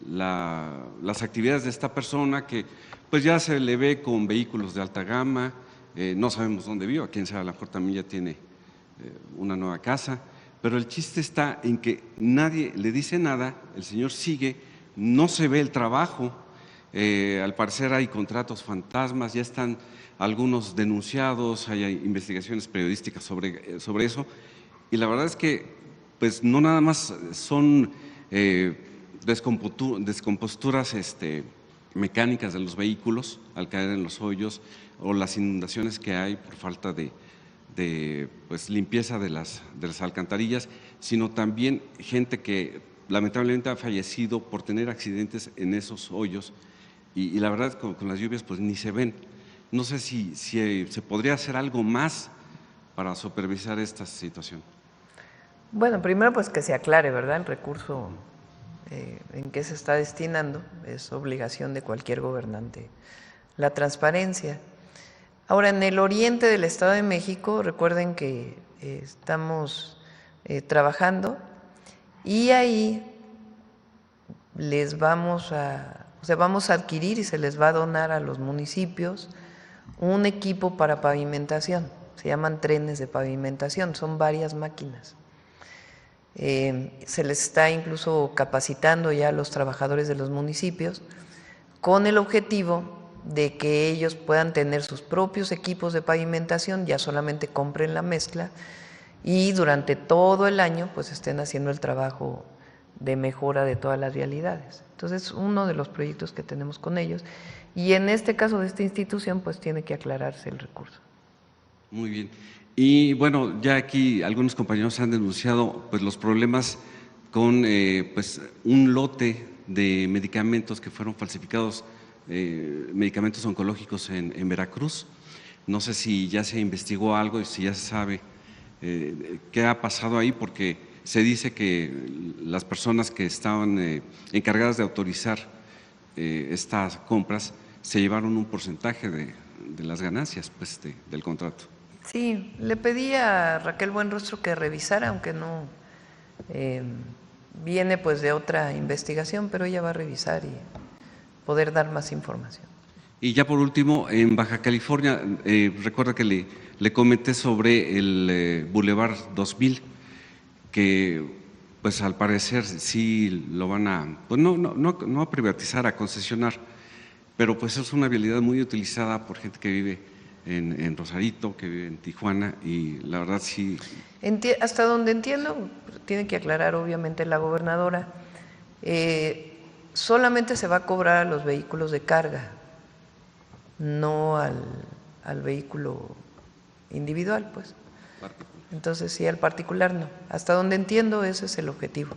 las actividades de esta persona, que pues ya se le ve con vehículos de alta gama, no sabemos dónde vive, quién sabe, a lo mejor también ya tiene una nueva casa, pero el chiste está en que nadie le dice nada, el señor sigue, no se ve el trabajo. Al parecer hay contratos fantasmas, ya están algunos denunciados, hay investigaciones periodísticas sobre eso, y la verdad es que pues no nada más son descomposturas mecánicas de los vehículos al caer en los hoyos, o las inundaciones que hay por falta de pues, limpieza de las alcantarillas, sino también gente que lamentablemente ha fallecido por tener accidentes en esos hoyos. Y la verdad, con las lluvias pues ni se ven. No sé si se podría hacer algo más para supervisar esta situación. Bueno, primero pues que se aclare, ¿verdad? El recurso en qué se está destinando, es obligación de cualquier gobernante la transparencia. Ahora, en el oriente del Estado de México, recuerden que estamos trabajando, y ahí vamos a adquirir y se les va a donar a los municipios un equipo para pavimentación. Se llaman trenes de pavimentación, son varias máquinas. Se les está incluso capacitando ya a los trabajadores de los municipios con el objetivo de que ellos puedan tener sus propios equipos de pavimentación, ya solamente compren la mezcla, y durante todo el año pues estén haciendo el trabajo de mejora de todas las vialidades. Entonces, es uno de los proyectos que tenemos con ellos, y en este caso de esta institución pues tiene que aclararse el recurso. Muy bien. Y bueno, ya aquí algunos compañeros han denunciado pues los problemas con pues un lote de medicamentos que fueron falsificados, medicamentos oncológicos en Veracruz. No sé si ya se investigó algo y si ya se sabe qué ha pasado ahí, porque se dice que las personas que estaban encargadas de autorizar estas compras se llevaron un porcentaje de las ganancias pues, del contrato. Sí, le pedí a Raquel Buenrostro que revisara, aunque no viene pues de otra investigación, pero ella va a revisar y poder dar más información. Y ya por último, en Baja California, recuerda que le comenté sobre el Boulevard 2000, que pues al parecer sí lo van a, pues no a privatizar, a concesionar, pero pues es una vialidad muy utilizada por gente que vive en Rosarito, que vive en Tijuana, y la verdad sí. Hasta donde entiendo, tiene que aclarar obviamente la gobernadora, solamente se va a cobrar a los vehículos de carga, no al vehículo individual, pues. Entonces sí, al particular no. Hasta donde entiendo, ese es el objetivo,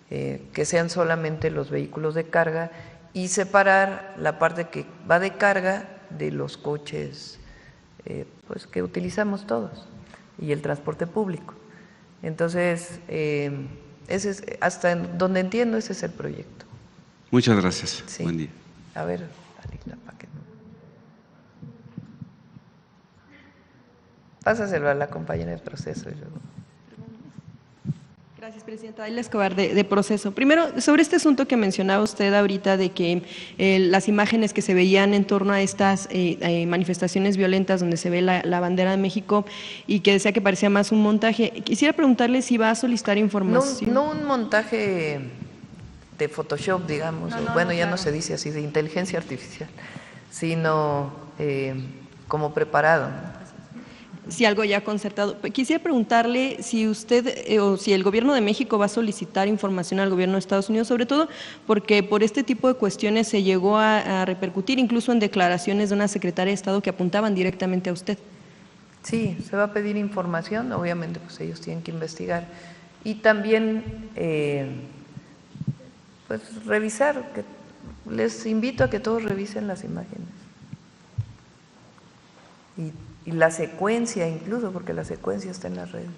que sean solamente los vehículos de carga y separar la parte que va de carga de los coches pues que utilizamos todos y el transporte público. Entonces, ese es, hasta donde entiendo, ese es el proyecto. Muchas gracias. Sí. Buen día. A ver, Anita, para que no. Pásaselo a la compañera de proceso. Y luego. Gracias, Presidenta. Ayla Escobar, de Proceso. Primero, sobre este asunto que mencionaba usted ahorita de que las imágenes que se veían en torno a estas manifestaciones violentas donde se ve la bandera de México y que decía que parecía más un montaje, quisiera preguntarle si va a solicitar información. No un montaje de Photoshop, digamos, bueno, ya no se dice así, de inteligencia artificial, sino como preparado, ¿no? Si algo ya concertado. Quisiera preguntarle si usted o si el Gobierno de México va a solicitar información al Gobierno de Estados Unidos, sobre todo porque por este tipo de cuestiones se llegó a repercutir incluso en declaraciones de una secretaria de Estado que apuntaban directamente a usted. Sí, se va a pedir información, obviamente pues ellos tienen que investigar y también pues revisar, que les invito a que todos revisen las imágenes y la secuencia incluso, porque la secuencia está en las redes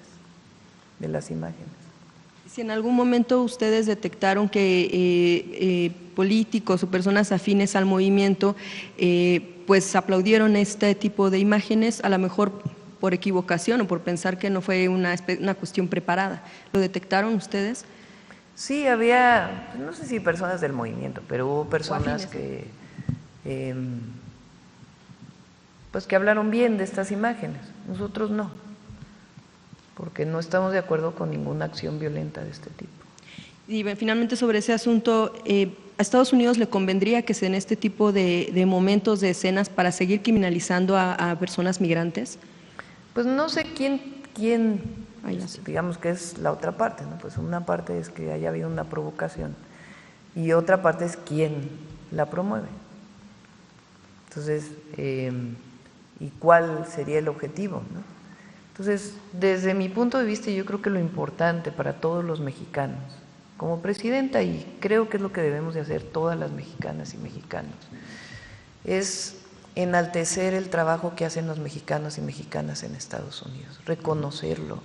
de las imágenes. Si en algún momento ustedes detectaron que políticos o personas afines al movimiento pues aplaudieron este tipo de imágenes, a lo mejor por equivocación o por pensar que no fue una cuestión preparada, ¿lo detectaron ustedes? Sí, había, no sé si personas del movimiento, pero hubo personas que pues que hablaron bien de estas imágenes, nosotros no, porque no estamos de acuerdo con ninguna acción violenta de este tipo. Y finalmente sobre ese asunto, ¿a Estados Unidos le convendría que se den este tipo de momentos, de escenas para seguir criminalizando a personas migrantes? Pues no sé quién digamos que es la otra parte, ¿no? Pues una parte es que haya habido una provocación y otra parte es quién la promueve. Entonces, ¿y cuál sería el objetivo, ¿no? Entonces, desde mi punto de vista, yo creo que lo importante para todos los mexicanos, como presidenta, y creo que es lo que debemos de hacer todas las mexicanas y mexicanos, es enaltecer el trabajo que hacen los mexicanos y mexicanas en Estados Unidos, reconocerlo.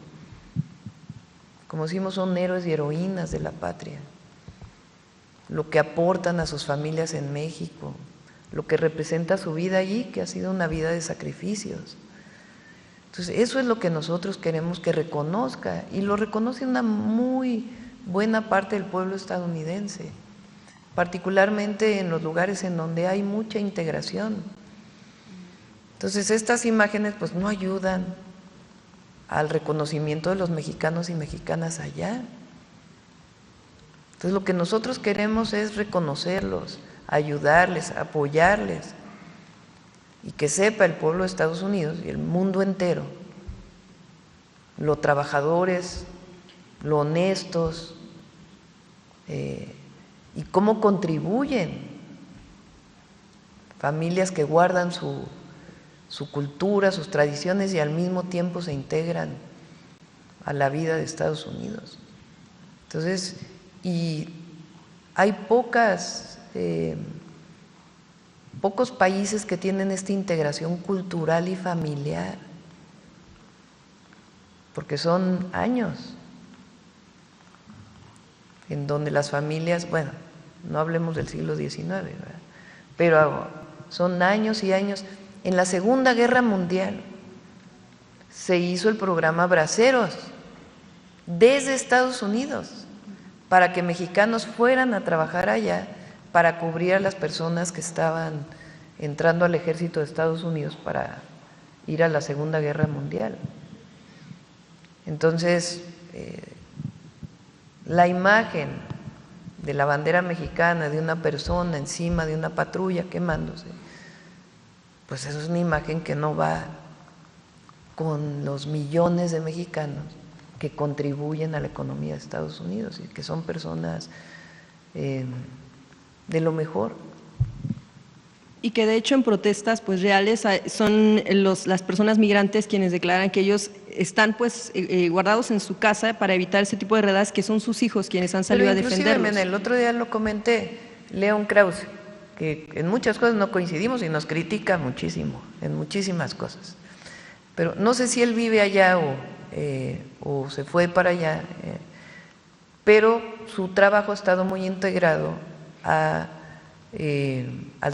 Como decimos, son héroes y heroínas de la patria, lo que aportan a sus familias en México, lo que representa su vida allí, que ha sido una vida de sacrificios. Entonces, eso es lo que nosotros queremos que reconozca, y lo reconoce una muy buena parte del pueblo estadounidense, particularmente en los lugares en donde hay mucha integración. Entonces, estas imágenes pues no ayudan al reconocimiento de los mexicanos y mexicanas allá. Entonces, lo que nosotros queremos es reconocerlos, ayudarles, apoyarles, y que sepa el pueblo de Estados Unidos y el mundo entero lo trabajadores, lo honestos y cómo contribuyen familias que guardan su cultura, sus tradiciones y al mismo tiempo se integran a la vida de Estados Unidos. Entonces, y hay pocos países que tienen esta integración cultural y familiar, porque son años en donde las familias, bueno, no hablemos del siglo XIX, ¿verdad? Pero son años y años. En la Segunda Guerra Mundial se hizo el programa Braceros desde Estados Unidos para que mexicanos fueran a trabajar allá para cubrir a las personas que estaban entrando al ejército de Estados Unidos para ir a la Segunda Guerra Mundial. Entonces, la imagen de la bandera mexicana, de una persona encima de una patrulla quemándose, pues eso es una imagen que no va con los millones de mexicanos que contribuyen a la economía de Estados Unidos y que son personas de lo mejor. Y que de hecho en protestas pues reales son las personas migrantes quienes declaran que ellos están pues guardados en su casa para evitar ese tipo de redadas, que son sus hijos quienes han salido a defenderlos. El otro día lo comenté, León Krause, que en muchas cosas no coincidimos y nos critica muchísimo, en muchísimas cosas. Pero no sé si él vive allá o se fue para allá, pero su trabajo ha estado muy integrado al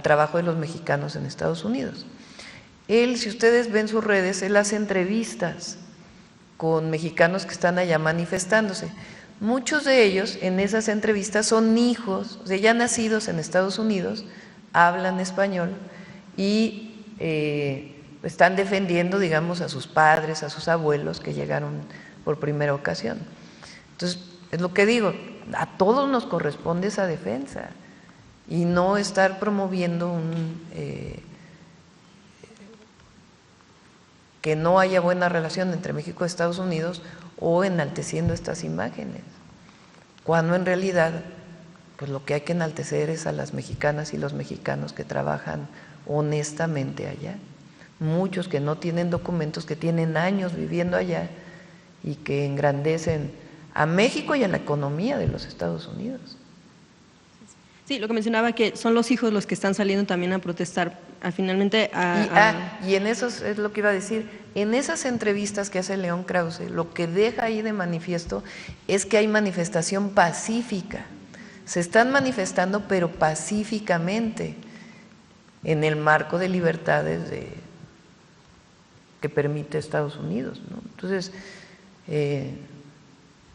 trabajo de los mexicanos en Estados Unidos. Él, si ustedes ven sus redes, él hace entrevistas con mexicanos que están allá manifestándose. Muchos de ellos en esas entrevistas son hijos, o sea, ya nacidos en Estados Unidos, hablan español y están defendiendo, digamos, a sus padres, a sus abuelos que llegaron por primera ocasión. Entonces, es lo que digo, a todos nos corresponde esa defensa y no estar promoviendo que no haya buena relación entre México y Estados Unidos o enalteciendo estas imágenes, cuando en realidad pues lo que hay que enaltecer es a las mexicanas y los mexicanos que trabajan honestamente allá, muchos que no tienen documentos, que tienen años viviendo allá y que engrandecen a México y a la economía de los Estados Unidos. Sí, lo que mencionaba, que son los hijos los que están saliendo también a protestar, finalmente y en esos, es lo que iba a decir, en esas entrevistas que hace León Krause, lo que deja ahí de manifiesto es que hay manifestación pacífica, se están manifestando pero pacíficamente en el marco de libertades que permite Estados Unidos, ¿no? Entonces,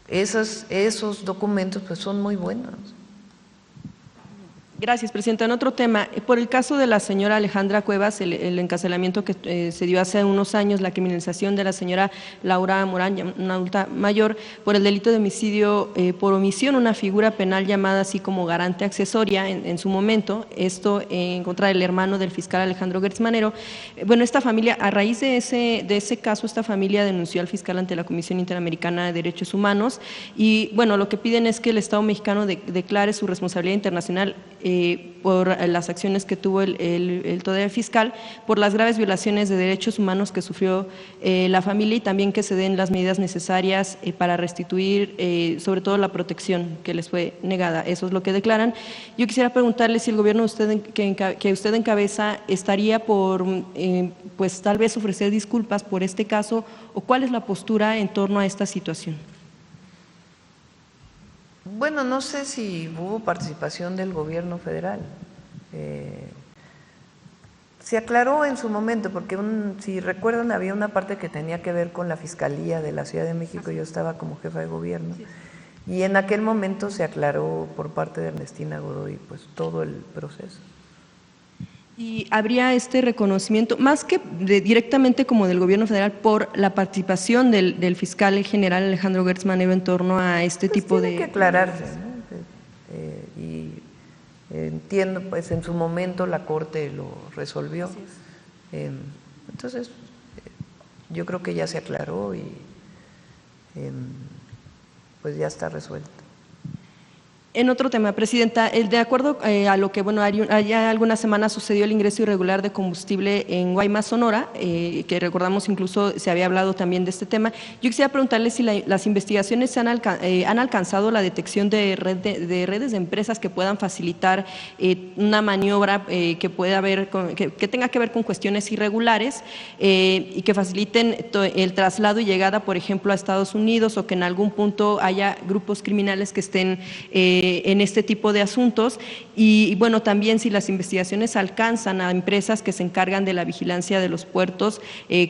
esos documentos pues son muy buenos. Gracias, Presidenta. En otro tema, por el caso de la señora Alejandra Cuevas, el encarcelamiento que se dio hace unos años, la criminalización de la señora Laura Morán, una adulta mayor, por el delito de homicidio por omisión, una figura penal llamada así como garante accesoria en su momento, esto en contra del hermano del fiscal Alejandro Gertz Manero. Bueno, esta familia, a raíz de ese caso, esta familia denunció al fiscal ante la Comisión Interamericana de Derechos Humanos y, bueno, lo que piden es que el Estado mexicano declare su responsabilidad internacional por las acciones que tuvo el todavía fiscal, por las graves violaciones de derechos humanos que sufrió la familia y también que se den las medidas necesarias para restituir sobre todo la protección que les fue negada. Eso es lo que declaran. Yo quisiera preguntarle si el gobierno que usted encabeza estaría por pues tal vez ofrecer disculpas por este caso, o cuál es la postura en torno a esta situación. Bueno, no sé si hubo participación del gobierno federal. Se aclaró en su momento, porque si recuerdan había una parte que tenía que ver con la Fiscalía de la Ciudad de México, yo estaba como jefa de gobierno, y en aquel momento se aclaró por parte de Ernestina Godoy pues todo el proceso. Y habría este reconocimiento, más que directamente como del gobierno federal, por la participación del fiscal general Alejandro Gertz Manero en torno a este pues tipo de… Tiene que aclararse, ¿no? Y entiendo, pues en su momento la Corte lo resolvió. Entonces, yo creo que ya se aclaró y pues ya está resuelto. En otro tema, Presidenta, de acuerdo a lo que, bueno, allá algunas semanas sucedió el ingreso irregular de combustible en Guaymas, Sonora, que recordamos incluso se había hablado también de este tema. Yo quisiera preguntarle si las investigaciones han alcanzado la detección de redes de empresas que puedan facilitar una maniobra que pueda haber, que tenga que ver con cuestiones irregulares y que faciliten el traslado y llegada, por ejemplo, a Estados Unidos, o que en algún punto haya grupos criminales que estén en este tipo de asuntos. Y bueno, también si las investigaciones alcanzan a empresas que se encargan de la vigilancia de los puertos,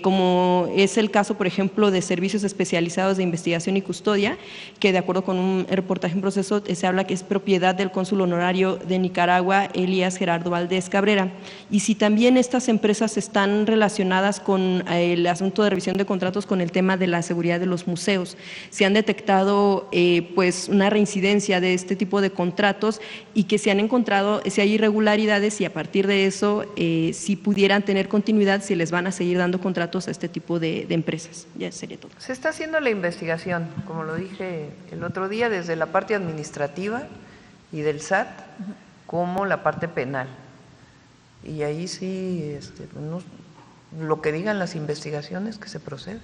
como es el caso, por ejemplo, de servicios especializados de investigación y custodia, que de acuerdo con un reportaje en proceso se habla que es propiedad del cónsul honorario de Nicaragua, Elías Gerardo Valdés Cabrera. Y si también estas empresas están relacionadas con el asunto de revisión de contratos con el tema de la seguridad de los museos, se han detectado pues una reincidencia de este tipo de contratos y que se han encontrado, si hay irregularidades y a partir de eso, si pudieran tener continuidad, si les van a seguir dando contratos a este tipo de empresas. Ya sería todo. Se está haciendo la investigación, como lo dije el otro día, desde la parte administrativa y del SAT, como la parte penal. Y ahí sí, lo que digan las investigaciones, que se proceda.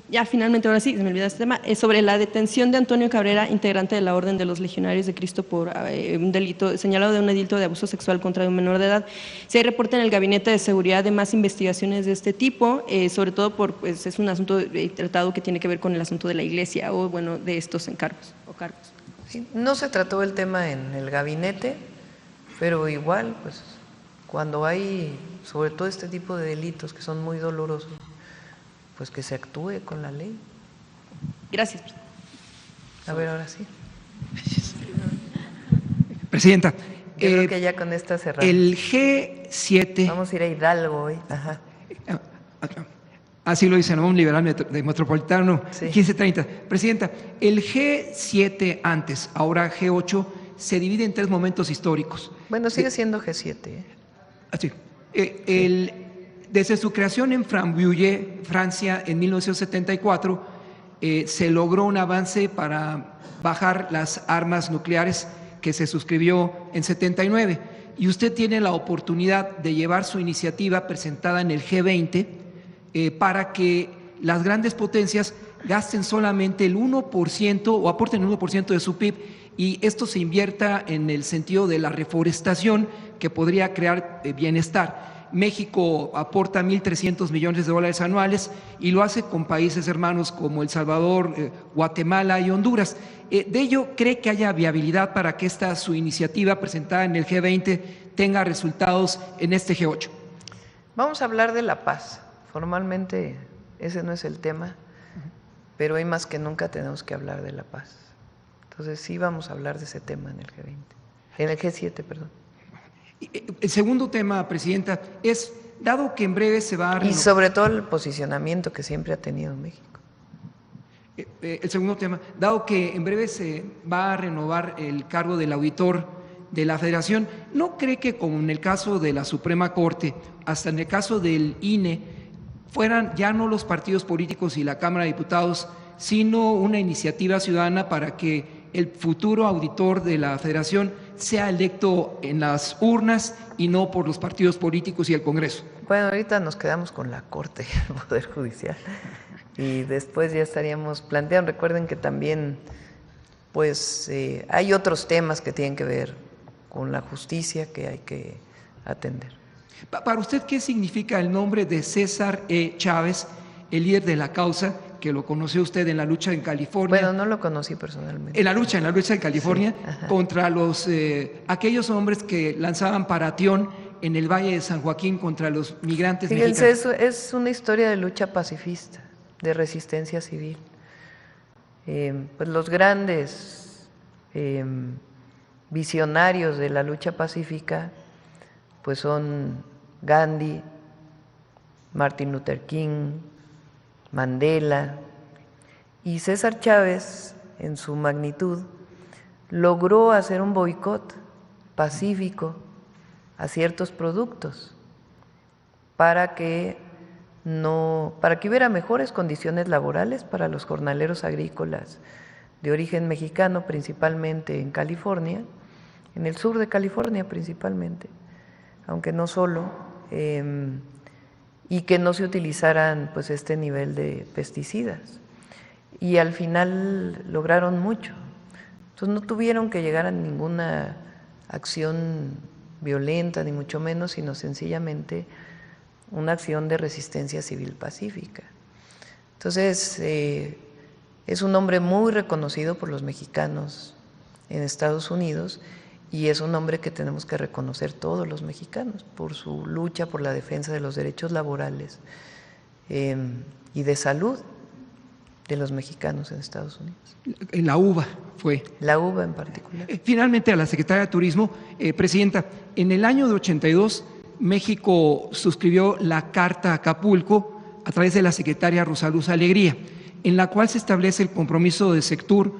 Ya finalmente, ahora sí, se me olvidó este tema, sobre la detención de Antonio Cabrera, integrante de la Orden de los Legionarios de Cristo por un delito, señalado de un delito de abuso sexual contra un menor de edad. Se hay reporte en el Gabinete de Seguridad de más investigaciones de este tipo, sobre todo pues, es un asunto tratado que tiene que ver con el asunto de la Iglesia o bueno, de estos encargos o cargos. Sí, no se trató el tema en el gabinete, pero igual, pues cuando hay sobre todo este tipo de delitos que son muy dolorosos, pues que se actúe con la ley. Gracias. A ver, ahora sí. Presidenta. Yo creo que ya con esta cerramos. El G7. Vamos a ir a Hidalgo hoy. Ajá. Así lo dice, ¿no? Un liberal metropolitano, Sí. 1530. Presidenta, el G7 antes, ahora G8, se divide en tres momentos históricos. Bueno, sigue siendo G7. Así. Desde su creación en Rambouillet, Francia, en 1974, se logró un avance para bajar las armas nucleares que se suscribió en 79. Y usted tiene la oportunidad de llevar su iniciativa presentada en el G20 para que las grandes potencias gasten solamente el 1% o aporten el 1% de su PIB y esto se invierta en el sentido de la reforestación que podría crear bienestar. México aporta 1.300 millones de dólares anuales y lo hace con países hermanos como El Salvador, Guatemala y Honduras. ¿De ello cree que haya viabilidad para que su iniciativa presentada en el G20 tenga resultados en este G8? Vamos a hablar de la paz. Formalmente ese no es el tema, pero hoy más que nunca tenemos que hablar de la paz. Entonces sí vamos a hablar de ese tema en el G20, en el G7, perdón. El segundo tema, Presidenta, es, dado que en breve se va a renovar… Y sobre todo el posicionamiento que siempre ha tenido México. El segundo tema, dado que en breve se va a renovar el cargo del auditor de la Federación, ¿no cree que como en el caso de la Suprema Corte, hasta en el caso del INE, fueran ya no los partidos políticos y la Cámara de Diputados, sino una iniciativa ciudadana para que el futuro auditor de la Federación sea electo en las urnas y no por los partidos políticos y el Congreso? Bueno, ahorita nos quedamos con la Corte y el Poder Judicial y después ya estaríamos planteando. Recuerden que también pues hay otros temas que tienen que ver con la justicia que hay que atender. Para usted, ¿qué significa el nombre de César E. Chávez, el líder de la causa, que lo conoció usted en la lucha en California? Bueno, no lo conocí personalmente. En la lucha en California, sí, contra aquellos hombres que lanzaban paratión en el Valle de San Joaquín contra los migrantes mexicanos. Fíjense, es una historia de lucha pacifista, de resistencia civil. Pues los grandes visionarios de la lucha pacífica pues son Gandhi, Martin Luther King, Mandela, y César Chávez, en su magnitud, logró hacer un boicot pacífico a ciertos productos para que hubiera mejores condiciones laborales para los jornaleros agrícolas de origen mexicano, principalmente en California, en el sur de California principalmente, aunque no solo, y que no se utilizaran pues este nivel de pesticidas. Y al final lograron mucho. Entonces no tuvieron que llegar a ninguna acción violenta, ni mucho menos, sino sencillamente una acción de resistencia civil pacífica. Entonces es un hombre muy reconocido por los mexicanos en Estados Unidos, y es un hombre que tenemos que reconocer todos los mexicanos por su lucha por la defensa de los derechos laborales y de salud de los mexicanos en Estados Unidos. La UBA fue. La UBA en particular. Finalmente, a la Secretaria de Turismo, Presidenta, en el año de 82, México suscribió la Carta Acapulco a través de la secretaria Rosa Luz Alegría, en la cual se establece el compromiso del sector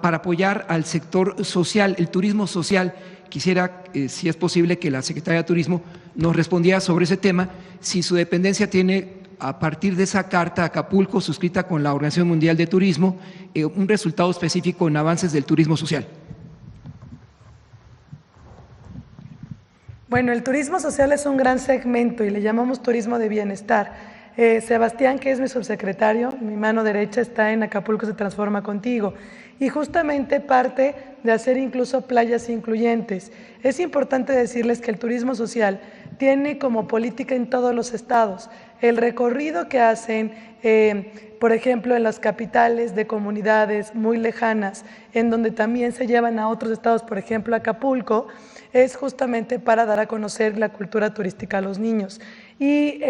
para apoyar al sector social, el turismo social. Quisiera, si es posible, que la Secretaria de Turismo nos respondiera sobre ese tema, si su dependencia tiene, a partir de esa Carta Acapulco suscrita con la Organización Mundial de Turismo, un resultado específico en avances del turismo social. Bueno, el turismo social es un gran segmento y le llamamos turismo de bienestar. Sebastián, que es mi subsecretario, mi mano derecha, está en Acapulco se transforma contigo, y justamente parte de hacer incluso playas incluyentes. Es importante decirles que el turismo social tiene como política en todos los estados el recorrido que hacen, por ejemplo, en las capitales de comunidades muy lejanas, en donde también se llevan a otros estados, por ejemplo, Acapulco, es justamente para dar a conocer la cultura turística a los niños. Y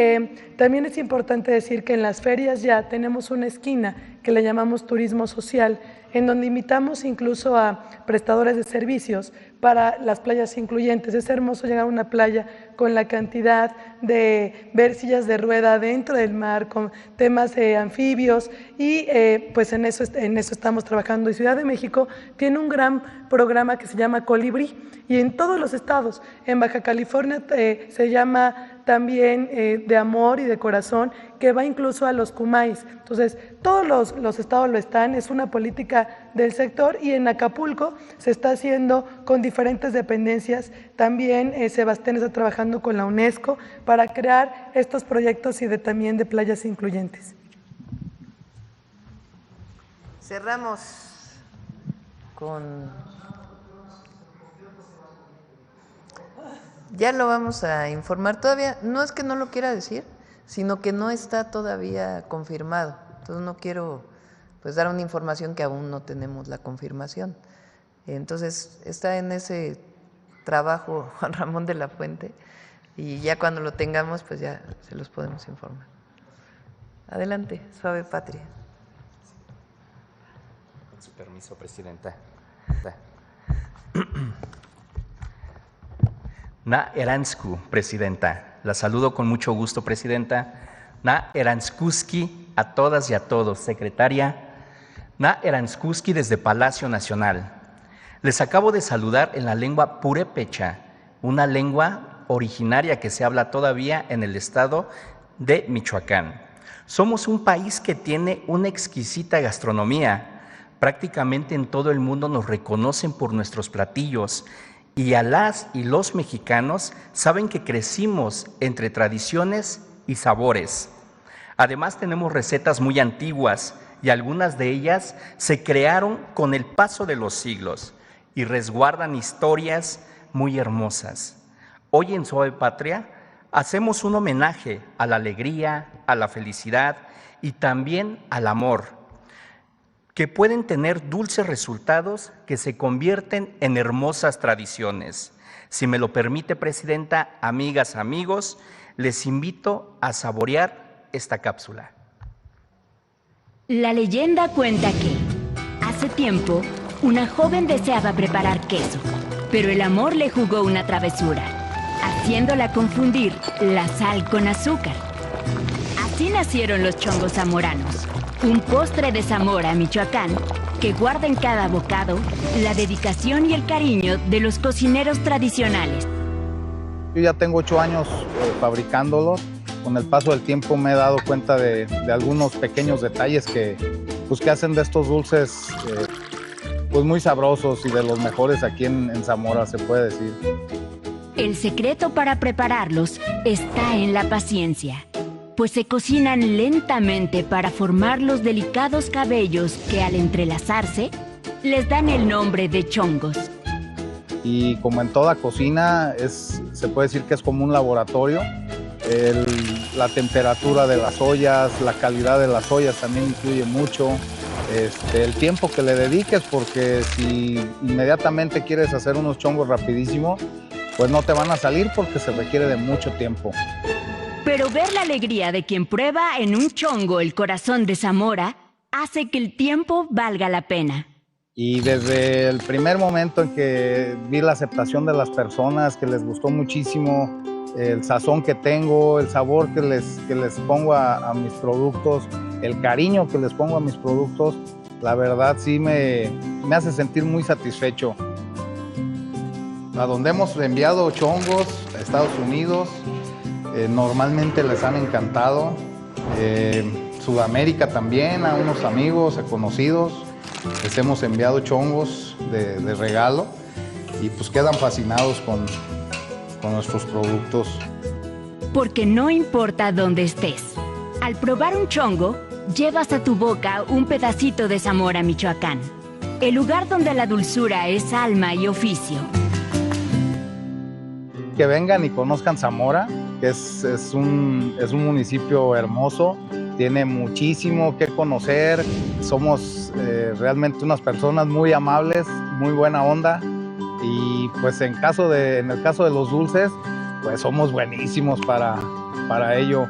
también es importante decir que en las ferias ya tenemos una esquina que le llamamos turismo social, en donde invitamos incluso a prestadores de servicios para las playas incluyentes. Es hermoso llegar a una playa con la cantidad de ver sillas de rueda dentro del mar, con temas de anfibios, y pues en eso estamos trabajando. Y Ciudad de México tiene un gran programa que se llama Colibrí, y en todos los estados. En Baja California se llama también de amor y de corazón, que va incluso a los Kumais. Entonces, todos los estados lo están, es una política del sector, y en Acapulco se está haciendo con diferentes dependencias. También Sebastián está trabajando con la UNESCO para crear estos proyectos y también de playas incluyentes. Cerramos con... Ya lo vamos a informar. Todavía no es que no lo quiera decir, sino que no está todavía confirmado. Entonces no quiero pues dar una información que aún no tenemos la confirmación. Entonces está en ese trabajo Juan Ramón de la Fuente, y ya cuando lo tengamos pues ya se los podemos informar. Adelante, Suave Patria. Con su permiso, Presidenta. Na Eransku, Presidenta. La saludo con mucho gusto, Presidenta. Na Eranskuski a todas y a todos, Secretaria. Na Eranskuski desde Palacio Nacional. Les acabo de saludar en la lengua purépecha, una lengua originaria que se habla todavía en el estado de Michoacán. Somos un país que tiene una exquisita gastronomía. Prácticamente en todo el mundo nos reconocen por nuestros platillos, y a las y los mexicanos saben que crecimos entre tradiciones y sabores. Además tenemos recetas muy antiguas, y algunas de ellas se crearon con el paso de los siglos y resguardan historias muy hermosas. Hoy en Suave Patria hacemos un homenaje a la alegría, a la felicidad y también al amor, que pueden tener dulces resultados que se convierten en hermosas tradiciones. Si me lo permite, Presidenta, amigas, amigos, les invito a saborear esta cápsula. La leyenda cuenta que, hace tiempo, una joven deseaba preparar queso, pero el amor le jugó una travesura, haciéndola confundir la sal con azúcar. Así nacieron los chongos zamoranos, un postre de Zamora, Michoacán, que guarda en cada bocado la dedicación y el cariño de los cocineros tradicionales. Yo ya tengo 8 años fabricándolos. Con el paso del tiempo me he dado cuenta de algunos pequeños detalles que hacen de estos dulces pues muy sabrosos y de los mejores aquí en Zamora, se puede decir. El secreto para prepararlos está en la paciencia, pues se cocinan lentamente para formar los delicados cabellos que al entrelazarse les dan el nombre de chongos. Y como en toda cocina, se puede decir que es como un laboratorio. La temperatura de las ollas, la calidad de las ollas también influye mucho. el tiempo que le dediques, porque si inmediatamente quieres hacer unos chongos rapidísimo, pues no te van a salir porque se requiere de mucho tiempo. Pero ver la alegría de quien prueba en un chongo el corazón de Zamora hace que el tiempo valga la pena. Y desde el primer momento en que vi la aceptación de las personas, que les gustó muchísimo el sazón que tengo, el sabor que les pongo a mis productos, el cariño que les pongo a mis productos, la verdad sí me hace sentir muy satisfecho. A donde hemos enviado chongos a Estados Unidos, normalmente les han encantado. Sudamérica también, a unos amigos, a conocidos, les hemos enviado chongos de regalo y pues quedan fascinados con nuestros productos. Porque no importa dónde estés, al probar un chongo, llevas a tu boca un pedacito de Zamora, Michoacán, el lugar donde la dulzura es alma y oficio. Que vengan y conozcan Zamora, que es un municipio hermoso, tiene muchísimo que conocer, somos realmente unas personas muy amables, muy buena onda, y pues en el caso de los dulces, pues somos buenísimos para ello.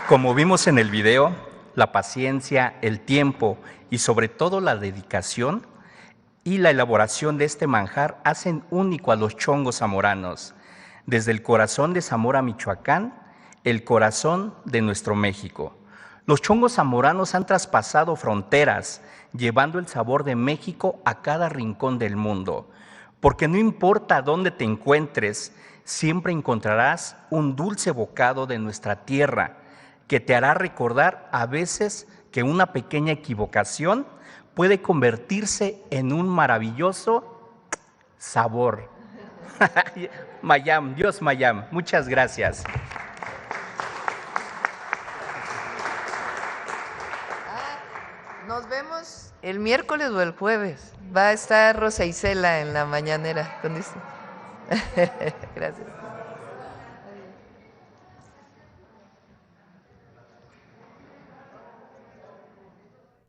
Como vimos en el video, la paciencia, el tiempo y sobre todo la dedicación y la elaboración de este manjar hacen único a los chongos zamoranos. Desde el corazón de Zamora, Michoacán, el corazón de nuestro México. Los chongos zamoranos han traspasado fronteras, llevando el sabor de México a cada rincón del mundo. Porque no importa dónde te encuentres, siempre encontrarás un dulce bocado de nuestra tierra, que te hará recordar a veces que una pequeña equivocación puede convertirse en un maravilloso sabor. Mayam, Dios Mayam, muchas gracias. Nos vemos el miércoles o el jueves. Va a estar Rosa Isela en la mañanera. Gracias.